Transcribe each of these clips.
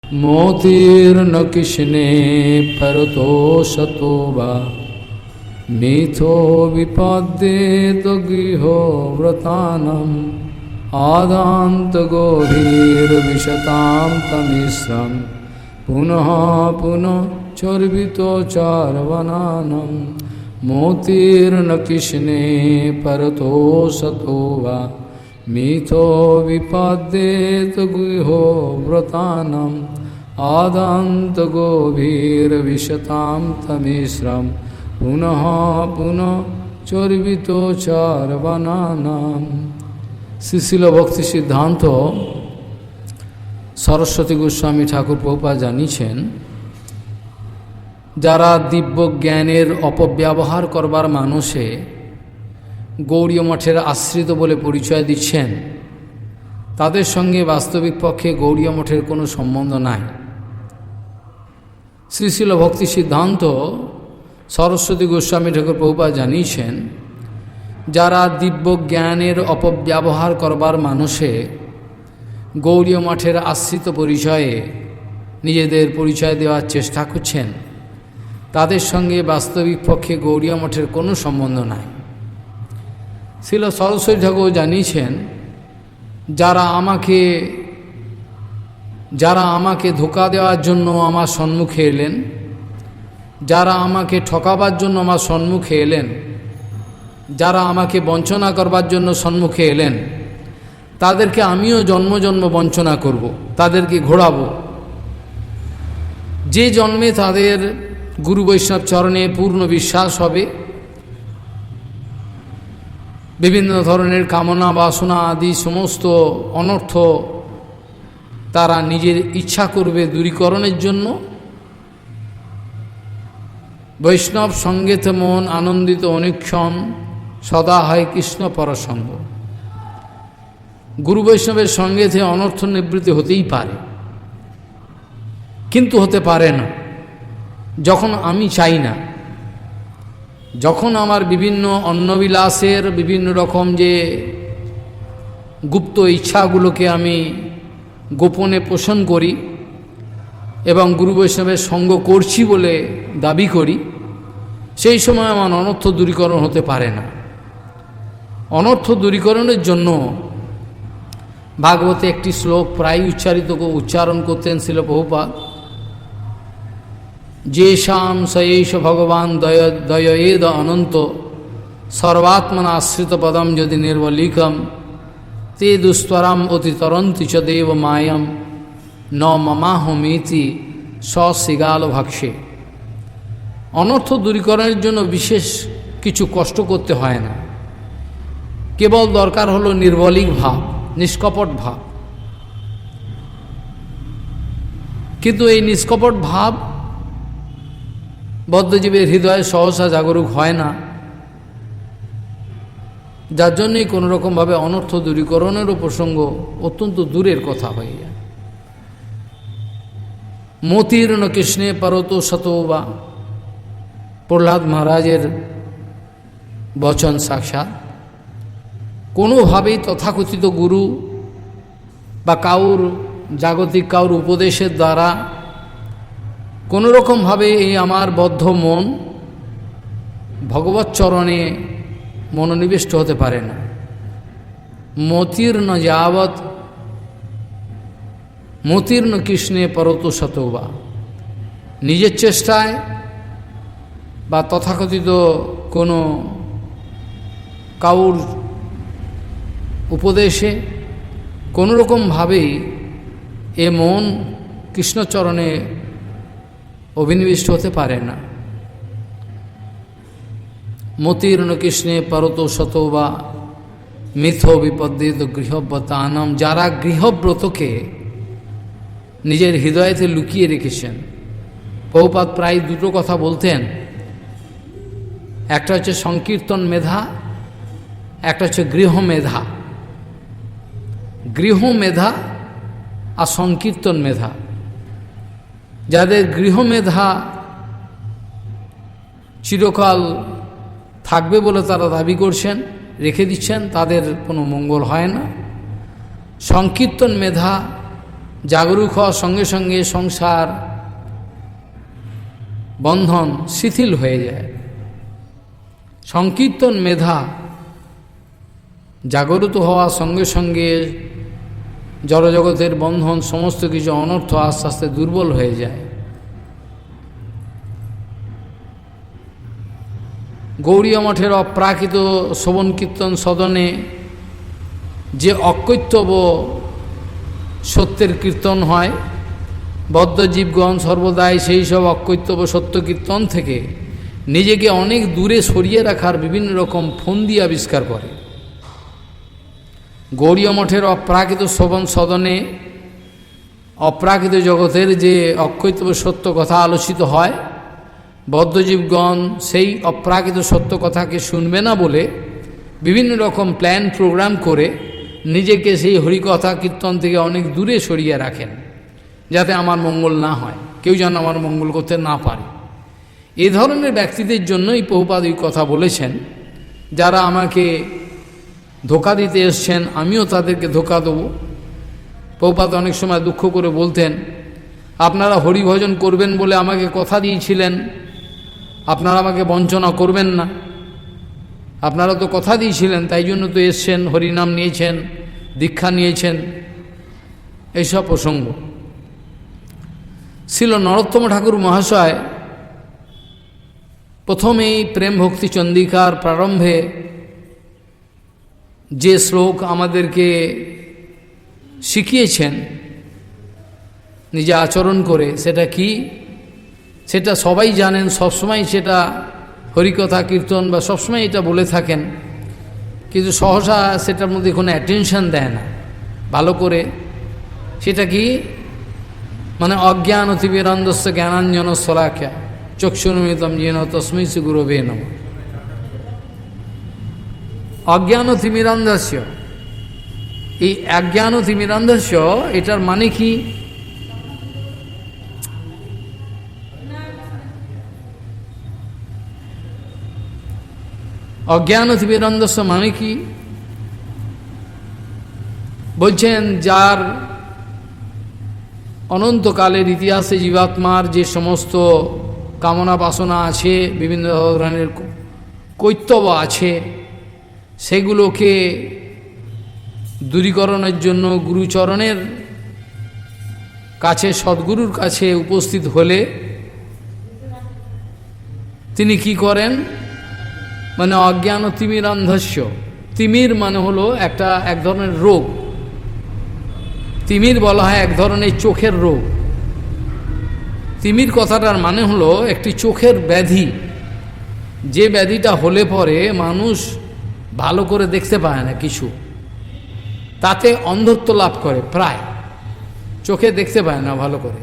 मोतीर्न किशने परतोषतो वा मिथो विपद्येत गृहो व्रतानम् आदान्तगोभिर्विशतां तमिश्रं पुनः पुनः चर्वितो चार्वणानं मोतीर्न किशने परतोषतो वा मिथो विपद्येत गृहो व्रतानम् आदान्तगोभिर्विशतां तमिश्रं पुनः पुनः चर्वितो चार्वणानाम्। শ্রীশিল ভক্তি সিদ্ধান্ত সরস্বতী গোস্বামী ঠাকুর প্রভুপাদ জানিয়েছেন, যারা দিব্য জ্ঞানের অপব্যবহার করবার মানুষে গৌড়ীয় মঠের আশ্রিত বলে পরিচয় দিচ্ছেন, তাদের সঙ্গে বাস্তবিক পক্ষে গৌড়ীয় মঠের কোনো সম্বন্ধ নাই। শ্রীশিল ভক্তি সিদ্ধান্ত সরস্বতী গোস্বামী ঠাকুর প্রভুপাদ জানিয়েছেন, যারা দিব্য জ্ঞানের অপব্যবহার করবার মানুষে গৌড়ীয় মঠের আশ্রিত পরিচয়ে নিজেদের পরিচয় দেওয়ার চেষ্টা করছেন, তাদের সঙ্গে বাস্তবিক পক্ষে গৌড়ীয় মঠের কোনো সম্বন্ধ নাই। শ্রীল সরস্বতী ঠাকুর জানিয়েছেন, যারা আমাকে ধোঁকা দেওয়ার জন্য আমার সম্মুখে এলেন, যারা আমাকে ঠকাবার জন্য আমার সম্মুখে এলেন, যারা আমাকে বঞ্চনা করবার জন্য সম্মুখে এলেন, তাদেরকে আমিও জন্ম জন্ম বঞ্চনা করব, তাদেরকে ঘোরাবো। যে জন্মে তাদের গুরু বৈষ্ণব চরণে পূর্ণ বিশ্বাস হবে, বিভিন্ন ধরনের কামনা বাসনা আদি সমস্ত অনর্থ তারা নিজের ইচ্ছা করবে দূরীকরণের জন্য, বৈষ্ণব সঙ্গেতে মন আনন্দিত অনেকক্ষণ সদা হয় কৃষ্ণ পরসঙ্গ। গুরু বৈষ্ণবের সঙ্গেতে অনর্থ নিবৃত্তি হতেই পারে, কিন্তু হতে পারে না যখন আমি চাই না, যখন আমার বিভিন্ন অন্নবিলাসের বিভিন্ন রকম যে গুপ্ত ইচ্ছাগুলোকে আমি গোপনে পোষণ করি এবং গুরু বৈষ্ণবের সঙ্গ করছি বলে দাবি করি, সেই সময় আমার অনর্থ দূরীকরণ হতে পারে না। অনর্থ দূরীকরণের জন্য ভাগবতে একটি শ্লোক প্রায় উচ্চারণ করতেন শিল প্রভুপাদ, যেষাং সয়েষ ভগবান দয়েদ অনন্ত সর্বাত্মনা আশ্রিত পদম যদি নির্বলিকম তে দুস্তরাম অতিতরন্তি চ দেব মায়াম ন মমাহমিতি সশৃগাল ভাক্ষে। অনর্থ দূরীকরণের জন্য বিশেষ কিছু কষ্ট করতে হয় না, কেবল দরকার হলো নির্বলিক ভাব, নিষ্কপট ভাব। কিন্তু এই নিষ্কপট ভাব বদ্ধজীবের হৃদয়ে সহসা জাগরুক হয় না, যার জন্যই কোনোরকমভাবে অনর্থ দূরীকরণেরও প্রসঙ্গ অত্যন্ত দূরের কথা হয়ে যায়। মোতীর্ণ কৃষ্ণে পারত শতবা, প্রহ্লাদ মহারাজের বচন সাক্ষাৎ। কোনোভাবেই তথাকথিত গুরু বা জাগতিক কাউর উপদেশের দ্বারা কোনোরকমভাবে এই আমার বদ্ধ মন ভগবৎ চরণে মনোনিবিষ্ট হতে পারে না। মোতীর্ণ কৃষ্ণে পরত শতবা, নিজের চেষ্টায় বা তথাকথিত কোনো কাউর উপদেশে কোনোরকমভাবেই এ মন কৃষ্ণচরণে অভিনিবিষ্ট হতে পারে না। মোতীর্ণ কৃষ্ণে পরত শতবা মিথ্য বিপদ্যিত গৃহব্রতানাম, যারা গৃহব্রতকে নিজের হৃদয়তে লুকিয়ে রেখেছেন। প্রভুপাদ প্রায় দুটো কথা বলতেন, একটা হচ্ছে সংকীর্তন মেধা, একটা হচ্ছে গৃহমেধা। গৃহমেধা আর সংকীর্তন মেধা, যাদের গৃহমেধা চিরকাল থাকবে বলে তারা দাবি করছেন, রেখে দিচ্ছেন, তাদের কোনো মঙ্গল হয় না। সংকীর্তন মেধা জাগরুক হওয়ার সঙ্গে সঙ্গে সংসার বন্ধন শিথিল হয়ে যায়। সংকীর্তন মেধা জাগরিত হওয়ার সঙ্গে সঙ্গে জড়জগতের বন্ধন সমস্ত কিছু অনর্থ আস্তে আস্তে দুর্বল হয়ে যায়। গৌড়ীয় মঠের অপ্রাকৃত শ্রবণ কীর্তন সদনে যে অকৈতব্য সত্যের কীর্তন হয়, বদ্ধজীবগণ সর্বদাই সেই সব অকৈতব্য সত্য কীর্তন থেকে নিজেকে অনেক দূরে সরিয়ে রাখার বিভিন্ন রকম ফন্দি আবিষ্কার করে। গৌড়ীয় মঠের অপ্রাকৃত শ্রবণ সদনে অপ্রাকৃত জগতের যে অকৈতব্য সত্য কথা আলোচিত হয়, বদ্ধজীবগণ সেই অপ্রাকৃত সত্য কথাকে শুনবে না বলে বিভিন্ন রকম প্ল্যান প্রোগ্রাম করে নিজেকে সেই হরিকথা কীর্তন থেকে অনেক দূরে সরিয়ে রাখেন, যাতে আমার মঙ্গল না হয়, কেউ যেন আমার মঙ্গল করতে না পারে। এ ধরনের ব্যক্তিদের জন্যই প্রভুপাদ এই কথা বলেছেন, যারা আমাকে ধোঁকা দিতে এসছেন আমিও তাদেরকে ধোঁকা দেবো। প্রভুপাদ অনেক সময় দুঃখ করে বলতেন, আপনারা হরিভজন করবেন বলে আমাকে কথা দিয়েছিলেন, আপনারা আমাকে বঞ্চনা করবেন না, আপনারা তো কথা দিয়েছিলেন, তাই জন্য তো এসছেন, হরিনাম নিয়েছেন, দীক্ষা নিয়েছেন, এইসব প্রসঙ্গ। ছিল নরোত্তম ঠাকুর মহাশয় প্রথমেই প্রেম ভক্তি চন্দিকার প্রারম্ভে যে শ্লোক আমাদেরকে শিখিয়েছেন নিজে আচরণ করে, সেটা কি? সেটা সবাই জানেন, সবসময় সেটা হরিকথা কীর্তন বা সবসময় এটা বলে থাকেন, কিন্তু সহসা সেটার মধ্যে কোনো অ্যাটেনশন দেয় না ভালো করে। সেটা কি? মানে অজ্ঞান অতিবিরন্দস্য জ্ঞানাঞ্জন শলাখ্যা চক্ষুর্মিলিতম येन তস্मै শ্রী গুরবে নমঃ। অজ্ঞান তিমিরান্ধস্য, এই অজ্ঞান তিমিরান্ধস্য এটার মানে কি? অজ্ঞান তিমিরান্ধস্য মানে কি? বলছেন, যার অনন্তকালের ইতিহাসে জীবাত্মার যে সমস্ত কামনা বাসনা আছে, বিভিন্ন ধরনের কৈতব্য আছে, সেগুলোকে দূরীকরণের জন্য গুরুচরণের কাছে, সদ্গুরুর কাছে উপস্থিত হলে তিনি কি করেন? মানে অজ্ঞান তিমিরান্ধস্য, তিমির মানে হলো এক ধরনের রোগ। তিমির বলা হয় এক ধরনের চোখের রোগ। তিমির কথাটার মানে হলো একটি চোখের ব্যাধি, যে ব্যাধিটা হলে পরে মানুষ ভালো করে দেখতে পায় না কিছু, তাতে অন্ধত্ব লাভ করে, প্রায় চোখে দেখতে পায় না ভালো করে।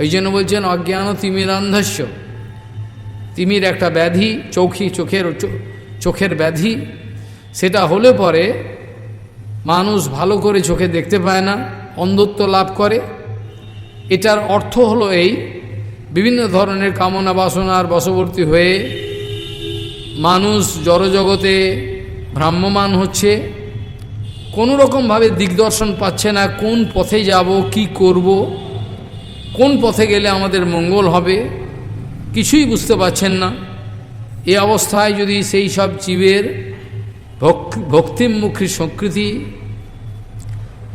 এই জন্য বলছেন অজ্ঞান তিমিরান্ধস্য, তিমির একটা ব্যাধি, চোখের ব্যাধি, সেটা হলে পরে মানুষ ভালো করে চোখে দেখতে পায় না, অন্ধত্ব লাভ করে। এটার অর্থ হলো এই, বিভিন্ন ধরনের কামনা বাসনার বশবর্তী হয়ে মানুষ জড়জগতে ভ্রাম্যমান হচ্ছে, কোনো রকমভাবে দিগদর্শন পাচ্ছে না, কোন পথে যাব, কি করব, কোন পথে গেলে আমাদের মঙ্গল হবে, কিছুই বুঝতে পারছেন না। এই অবস্থায় যদি সেই সব জীবের ভক্তিমুখী স্বীকৃতি,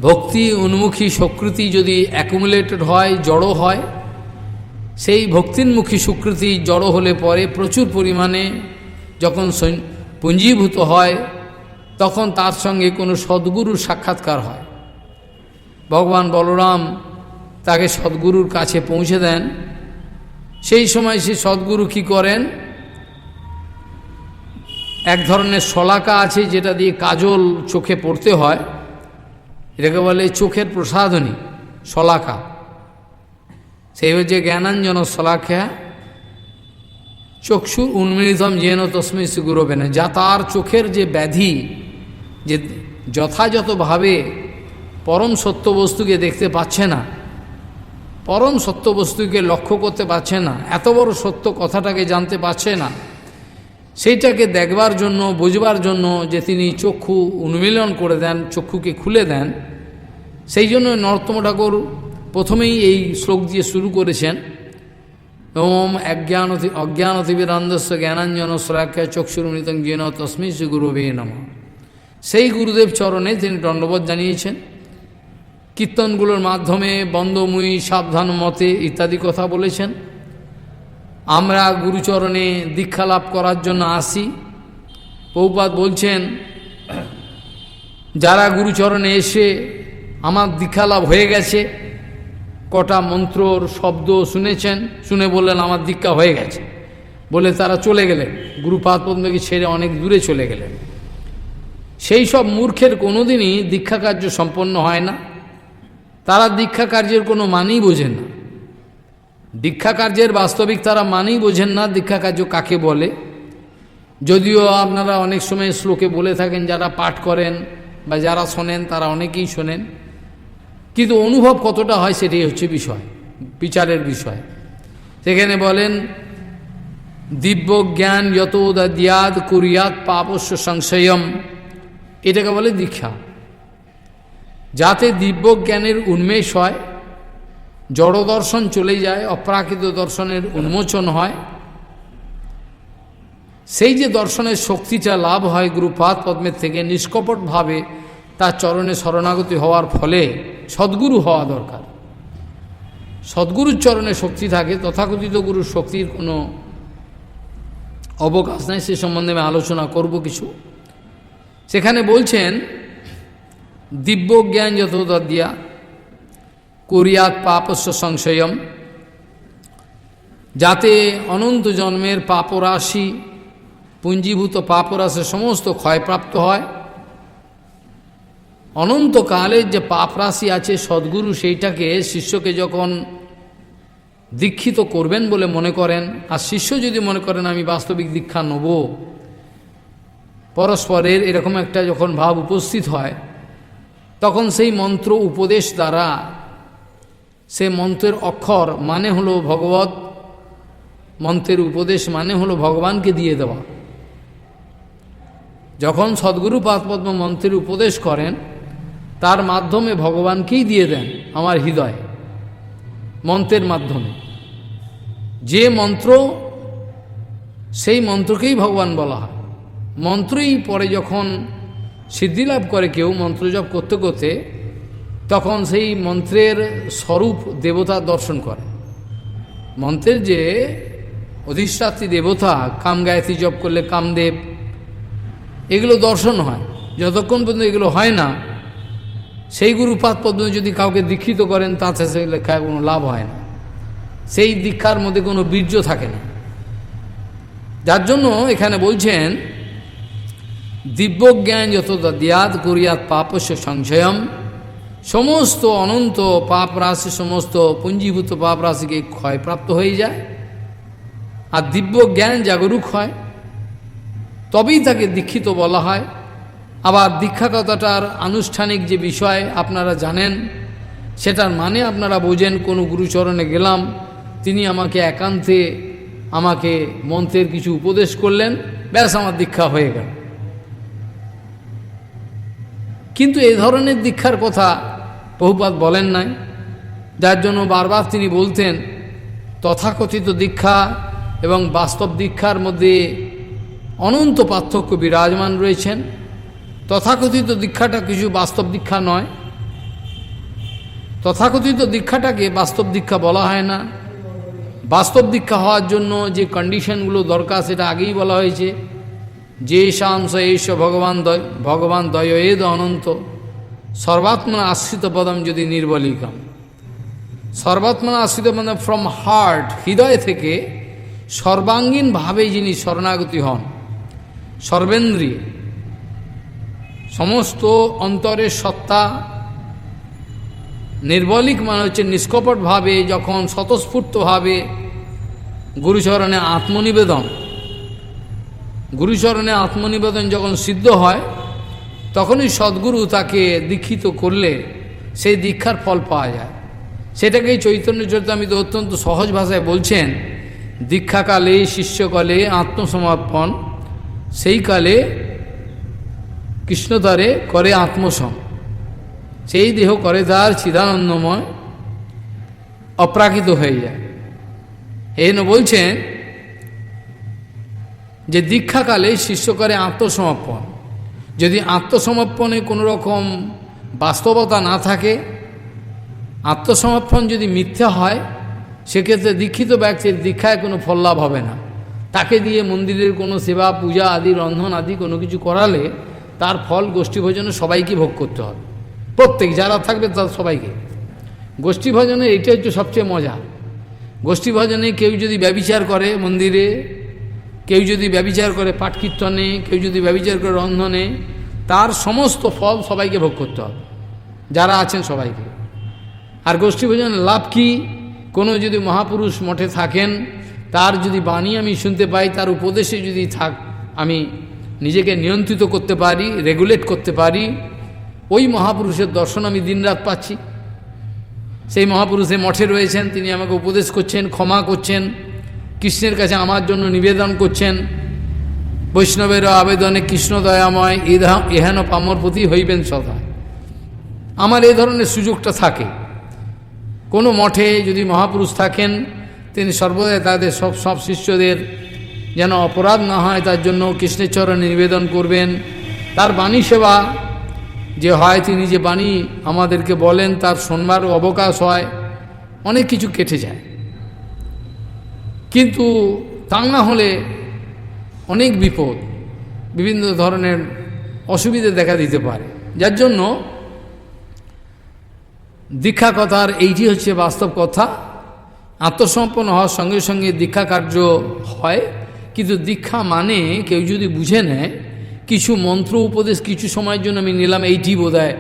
ভক্তি উন্মুখী স্বীকৃতি যদি অ্যাকুমুলেটেড হয়, জড়ো হয়, সেই ভক্তিন্মুখী স্বীকৃতি জড়ো হলে পরে প্রচুর পরিমাণে যখন পুঞ্জীভূত হয়, তখন তার সঙ্গে কোনো সদ্গুরুর সাক্ষাৎকার হয়। ভগবান বলরাম তাকে সদ্গুরুর কাছে পৌঁছে দেন। সেই সময় সে সদ্গুরু কি করেন? এক ধরনের শলাকা আছে যেটা দিয়ে কাজল চোখে পড়তে হয়, এটাকে বলে চোখের প্রসাধনী শলাকা। সেই হচ্ছে জ্ঞানাঞ্জন শলাখ্যা চক্ষু উন্মিলিতম येन তস্मै শ্রী গুরবে নমঃ। যা তার চোখের যে ব্যাধি, যে যথাযথভাবে পরম সত্য বস্তুকে দেখতে পাচ্ছে না, পরম সত্য বস্তুকে লক্ষ্য করতে পারছে না, এত বড় সত্য কথাটাকে জানতে পারছে না, সেইটাকে দেখবার জন্য, বুঝবার জন্য যে তিনি চক্ষু উন্মীলন করে দেন, চক্ষুকে খুলে দেন, সেই জন্য নরোত্তম ঠাকুর প্রথমেই এই শ্লোক দিয়ে শুরু করেছেন, ওম অজ্ঞানতিবিরান্ধস্য জ্ঞানাঞ্জন শ্লাঘ্য চক্ষুরুন্মিলিতং येन তস্मै শ্রী গুরুবে নমঃ। সেই গুরুদেব চরণে তিনি দণ্ডবোধ জানিয়েছেন। কীর্তনগুলোর মাধ্যমে বন্দমুই সাবধান মতে ইত্যাদি কথা বলেছেন। আমরা গুরুচরণে দীক্ষা লাভ করার জন্য আসি। প্রভুপাদ বলছেন, যারা গুরুচরণে এসে আমার দীক্ষা লাভ হয়ে গেছে, কটা মন্ত্রর শব্দ শুনেছেন, শুনে বললেন আমার দীক্ষা হয়ে গেছে, বলে তারা চলে গেলেন, গুরুপাদ পদ্মকে ছেড়ে অনেক দূরে চলে গেলেন। সেই সব মূর্খের কোনোদিনই দীক্ষা কার্য সম্পন্ন হয় না। তারা দীক্ষা কার্যের কোনো মানেই বোঝেন না। দীক্ষা কার্যের বাস্তবিক তারা মানেই বোঝেন না দীক্ষা কার্য কাকে বলে। যদিও আপনারা অনেক সময় শ্লোকে বলে থাকেন, যারা পাঠ করেন বা যারা শোনেন তারা অনেকেই শোনেন, কিন্তু অনুভব কতটা হয় সেটাই হচ্ছে বিষয়, বিচারের বিষয়। সেখানে বলেন, দিব্য জ্ঞান যত দিয়াদ কুরিয়াত পাপস্য সংশয়ম, এটাকে বলে দীক্ষা। যাতে দিব্য জ্ঞানের উন্মেষ হয়, জড় দর্শন চলে যায়, অপ্রাকৃত দর্শনের উন্মোচন হয়, সেই যে দর্শনের শক্তিটা লাভ হয় গুরুপাদ পদ্মের থেকে, নিষ্কপটভাবে তার চরণে শরণাগতি হওয়ার ফলে সদ্গুরু হওয়া দরকার। সদ্গুরুর চরণে শক্তি থাকে, তথাকথিত গুরুর শক্তির কোনো অবকাশ নাই, সে সম্বন্ধে আমি আলোচনা করব কিছু। সেখানে বলছেন, দিব্য জ্ঞান যত দিয়া কুরিয়াত পাপস্য সংশয়ম, যাতে অনন্ত জন্মের পাপরাশি, পুঞ্জীভূত পাপরাশি সমস্ত ক্ষয়প্রাপ্ত হয়। অনন্তকালের যে পাপরাশি আছে, সদ্গুরু সেইটাকে শিষ্যকে যখন দীক্ষিত করবেন বলে মনে করেন, আর শিষ্য যদি মনে করেন আমি বাস্তবিক দীক্ষা নেব, পরস্পরের এরকম একটা যখন ভাব উপস্থিত হয়, তখন সেই মন্ত্র উপদেশ দ্বারা, সে মন্ত্রের অক্ষর মানে হলো ভগবত, মন্ত্রের উপদেশ মানে হলো ভগবানকে দিয়ে দেওয়া। যখন সদ্গুরু পাদপদ্ম মন্ত্রের উপদেশ করেন, তার মাধ্যমে ভগবানকেই দিয়ে দেন আমার হৃদয়ে, মন্ত্রের মাধ্যমে। যে মন্ত্র, সেই মন্ত্রকেই ভগবান বলা হয়। মন্ত্রই পরে যখন সিদ্ধিলাভ করে কেউ মন্ত্র জপ করতে করতে, তখন সেই মন্ত্রের স্বরূপ দেবতার দর্শন করে। মন্ত্রের যে অধিষ্ঠাত্রী দেবতা, কাম গায়ত্রী জপ করলে কামদেব, এগুলো দর্শন হয়। যতক্ষণ পর্যন্ত এগুলো হয় না, সেই গুরুপাদ পদ্ম যদি কাউকে দীক্ষিত করেন, তাতে সে লেখায় কোনো লাভ হয় না, সেই দীক্ষার মধ্যে কোনো বীর্য থাকে না। যার জন্য এখানে বলছেন, দিব্য জ্ঞান যত দিয়াদ কুরিয়াত পাপস্য সংশয়ম, সমস্ত অনন্ত পাপ রাশি, সমস্ত পুঞ্জীভূত পাপ রাশিকে ক্ষয়প্রাপ্ত হয়ে যায়, আর দিব্য জ্ঞান জাগরুক হয়, তবেই তাকে দীক্ষিত বলা হয়। আবার দীক্ষা কথাটার আনুষ্ঠানিক যে বিষয় আপনারা জানেন, সেটার মানে আপনারা বোঝেন। কোনো গুরুচরণে গেলাম, তিনি আমাকে একান্তে আমাকে মন্ত্রের কিছু উপদেশ করলেন, ব্যাস আমার দীক্ষা হয়ে গেল। কিন্তু এই ধরনের দীক্ষার কথা প্রভুপাদ বলেন নাই, যার জন্য বারবার তিনি বলতেন, তথাকথিত দীক্ষা এবং বাস্তব দীক্ষার মধ্যে অনন্ত পার্থক্য বিরাজমান রয়েছেন। তথাকথিত দীক্ষাটা কিছু বাস্তব দীক্ষা নয়, তথাকথিত দীক্ষাটাকে বাস্তব দীক্ষা বলা হয় না। বাস্তব দীক্ষা হওয়ার জন্য যে কন্ডিশনগুলো দরকার, সেটা আগেই বলা হয়েছে। যে শাংস এইস ভগবান দয়েদ অনন্ত, সর্বাত্মনা আশ্রিত পদম যদি নির্বলিকম। সর্বাত্মনা আশ্রিত পদম ফ্রম হার্ট, হৃদয় থেকে সর্বাঙ্গীনভাবে যিনি শরণাগতি হন, সর্বেন্দ্রিয় সমস্ত অন্তরের সত্তা নির্বলিক, মানে হচ্ছে নিষ্কপটভাবে, যখন স্বতঃস্ফূর্তভাবে গুরুচরণে আত্মনিবেদন, গুরুচরণে আত্মনিবেদন যখন সিদ্ধ হয়, তখনই সদ্গুরু তাকে দীক্ষিত করলে সেই দীক্ষার ফল পাওয়া যায়। সেটাকেই চৈতন্য চরিতামৃতে অত্যন্ত সহজ ভাষায় বলছেন, দীক্ষাকালে শিষ্যকালে আত্মসমর্পণ, সেই কালে কৃষ্ণদ্বারে করে আত্মসম, সেই দেহ করে তার চিদানন্দময়, অপ্রাকৃত হয়ে যায়। এই জন্য বলছেন যে দীক্ষাকালে শিষ্য করে আত্মসমর্পণ। যদি আত্মসমর্পণে কোনো রকম বাস্তবতা না থাকে, আত্মসমর্পণ যদি মিথ্যা হয়, সেক্ষেত্রে দীক্ষিত ব্যক্তির দীক্ষায় কোনো ফল লাভ হবে না। তাকে দিয়ে মন্দিরের কোনো সেবা পূজা আদি রন্ধন আদি কোনো কিছু করালে তার ফল গোষ্ঠীভোজনে সবাইকে ভোগ করতে হবে, প্রত্যেক যারা থাকবে তার সবাইকে। গোষ্ঠীভোজনে এইটা হচ্ছে সবচেয়ে মজা। গোষ্ঠীভোজনে কেউ যদি ব্যভিচার করে মন্দিরে, কেউ যদি ব্যভিচার করে পাঠ কীর্তনে, কেউ যদি ব্যভিচার করে রন্ধনে, তার সমস্ত ফল সবাইকে ভোগ করতে হবে, যারা আছেন সবাইকে। আর গোষ্ঠীভোজনের লাভ কি? কোনো যদি মহাপুরুষ মঠে থাকেন, তার যদি বাণী আমি শুনতে পাই, তার উপদেশে যদি আমি নিজেকে নিয়ন্ত্রিত করতে পারি, রেগুলেট করতে পারি, ওই মহাপুরুষের দর্শন আমি দিনরাত পাচ্ছি। সেই মহাপুরুষে মঠে রয়েছেন, তিনি আমাকে উপদেশ করছেন, ক্ষমা করছেন, কৃষ্ণের কাছে আমার জন্য নিবেদন করছেন। বৈষ্ণবের আবেদনে কৃষ্ণ দয়াময় এহেন পামর প্রতি হইবেন সদা। আমার এই ধরনের সুযোগটা থাকে। কোনো মঠে যদি মহাপুরুষ থাকেন, তিনি সর্বদাই তাদের সব শিষ্যদের যেন অপরাধ না হয় তার জন্য কৃষ্ণের চরণে নিবেদন করবেন। তার বাণী সেবা যে হয়, তিনি যে বাণী আমাদেরকে বলেন তার শোনবার অবকাশ হয়, অনেক কিছু কেটে যায়। কিন্তু তা না হলে অনেক বিপদ, বিভিন্ন ধরনের অসুবিধা দেখা দিতে পারে। যার জন্য দীক্ষা কথার এইটি হচ্ছে বাস্তব কথা। আত্মসমর্পণ হওয়ার সঙ্গে সঙ্গে দীক্ষা কার্য হয়। কিন্তু দীক্ষা মানে কেউ যদি বুঝে নেয়, কিছু মন্ত্র উপদেশ কিছু সময়ের জন্য আমি নিলাম, এইটি বোধহয়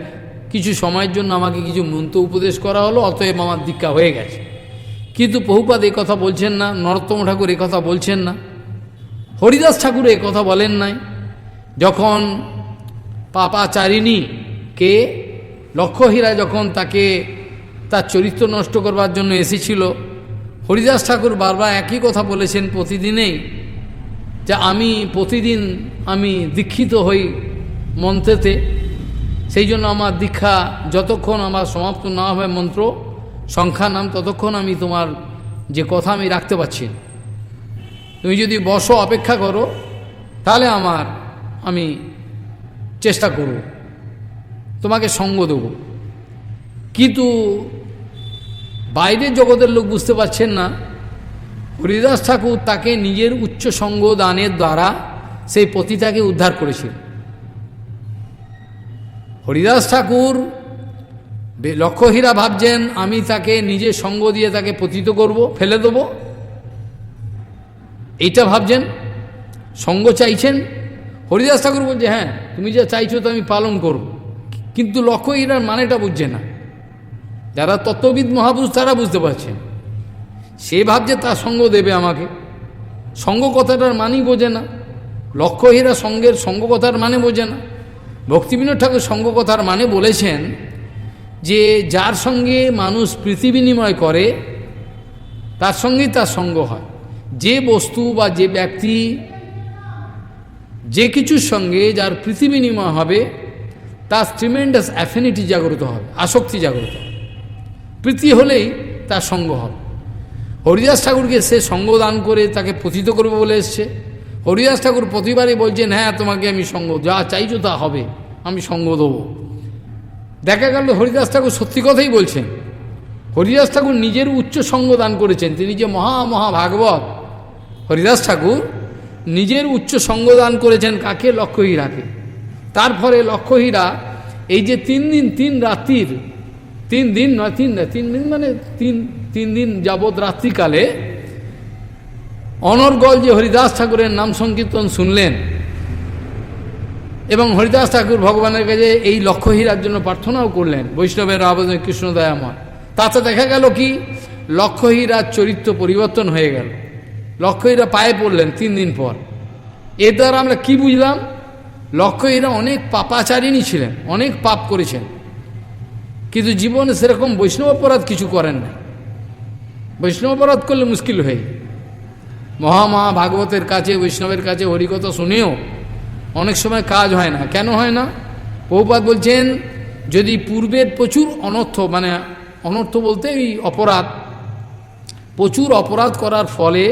কিছু সময়ের জন্য আমাকে কিছু মন্ত্র উপদেশ করা হলো, অতএব আমার দীক্ষা হয়ে গেছে। কিন্তু প্রভুপাদ এই কথা বলছেন না, নরোত্তম ঠাকুর এই কথা বলছেন না, হরিদাস ঠাকুর এই কথা বলেন নাই। যখন পাপাচারিণী কে লক্ষ্যহীরা যখন তাকে তার চরিত্র নষ্ট করবার জন্য এসেছিল, হরিদাস ঠাকুর বারবার একই কথা বলেছেন প্রতিদিনেই, যে আমি প্রতিদিন আমি দীক্ষিত হই মন্ত্রেতে, সেই জন্য আমার দীক্ষা যতক্ষণ আমার সমাপ্ত না হবে মন্ত্র সংখ্যা নাম, ততক্ষণ আমি তোমার যে কথা আমি রাখতে পারছি না। তুমি যদি বসো অপেক্ষা করো, তাহলে আমি চেষ্টা করব, তোমাকে সঙ্গ দেব। কিন্তু বাইরের জগতের লোক বুঝতে পারছেন না, হরিদাস ঠাকুর তাকে নিজের উচ্চ সঙ্গ দানের দ্বারা সেই পতিতাকে উদ্ধার করেছিল। হরিদাস ঠাকুর লক্ষ্যহীরা ভাবছেন আমি তাকে নিজের সঙ্গ দিয়ে তাকে পতিত করব, ফেলে দেব, এইটা ভাবছেন, সঙ্গ চাইছেন। হরিদাস ঠাকুর বলছে হ্যাঁ তুমি যা চাইছো তো আমি পালন করব। কিন্তু লক্ষ্যহীরার মানেটা বুঝছে না। যারা তত্ত্ববিদ মহাপুরুষ তারা বুঝতে পারছেন, সে ভাবছে তার সঙ্গ দেবে আমাকে, সঙ্গ কথাটার মানেই বোঝে না। লক্ষ্যহীরা সঙ্গ কথার মানে বোঝে না। ভক্তিবিনোদ ঠাকুর সঙ্গ কথার মানে বলেছেন যে যার সঙ্গে মানুষ প্রীতি বিনিময় করে তার সঙ্গেই তার সঙ্গ হয়। যে বস্তু বা যে ব্যক্তি যে কিছুর সঙ্গে যার প্রীতি বিনিময় হবে তার ট্রিমেন্ডাস অ্যাফিনিটি জাগ্রত হবে, আসক্তি জাগ্রত হবে, প্রীতি হলেই তার সঙ্গ হবে। হরিদাস ঠাকুরকে সে সঙ্গ দান করে তাকে পতিত করবে বলে এসছে। হরিদাস ঠাকুর প্রতিবারই বলছেন হ্যাঁ তোমাকে আমি সঙ্গ, যা চাইছো তা হবে, আমি সঙ্গ দেবো। দেখা গেল হরিদাস ঠাকুর সত্যি কথাই বলছেন। হরিদাস ঠাকুর নিজের উচ্চ সঙ্গ দান করেছেন, তিনি যে মহাভাগবত। হরিদাস ঠাকুর নিজের উচ্চ সঙ্গ দান করেছেন কাকে? লক্ষ্যহীরাকে। তারপরে লক্ষ্যহীরা এই যে 3 দিন 3 রাত্রির 3 দিন নয় 3 দিন মানে 3 দিন যাবৎ রাত্রিকালে অনর্গল যে হরিদাস ঠাকুরের নাম সংকীর্তন শুনলেন, এবং হরিদাস ঠাকুর ভগবানের কাছে এই লক্ষ্যহীরার জন্য প্রার্থনাও করলেন, বৈষ্ণবের আবেদন কৃষ্ণ দয়াময়। তাতে দেখা গেল কি লক্ষ্যহীরার চরিত্র পরিবর্তন হয়ে গেল। লক্ষ্যহীরা পায়ে পড়লেন 3 দিন পর। এর দ্বারা আমরা কি বুঝলাম? লক্ষ্যহীরা অনেক পাপাচারিণী ছিলেন, অনেক পাপ করেছেন, কিন্তু জীবনে সেরকম বৈষ্ণব অপরাধ কিছু করেন না। বৈষ্ণব অপরাধ করলে মুশকিল হয়ে, ভাগবতের কাছে বৈষ্ণবের কাছে হরিকথা শুনেও অনেক সময় কাজ হয় না। কেন হয় না? প্রভুপাদ বলছেন যদি পূর্বের প্রচুর অনর্থ, মানে অনর্থ বলতে এই অপরাধ প্রচুর অপরাধ করার ফলে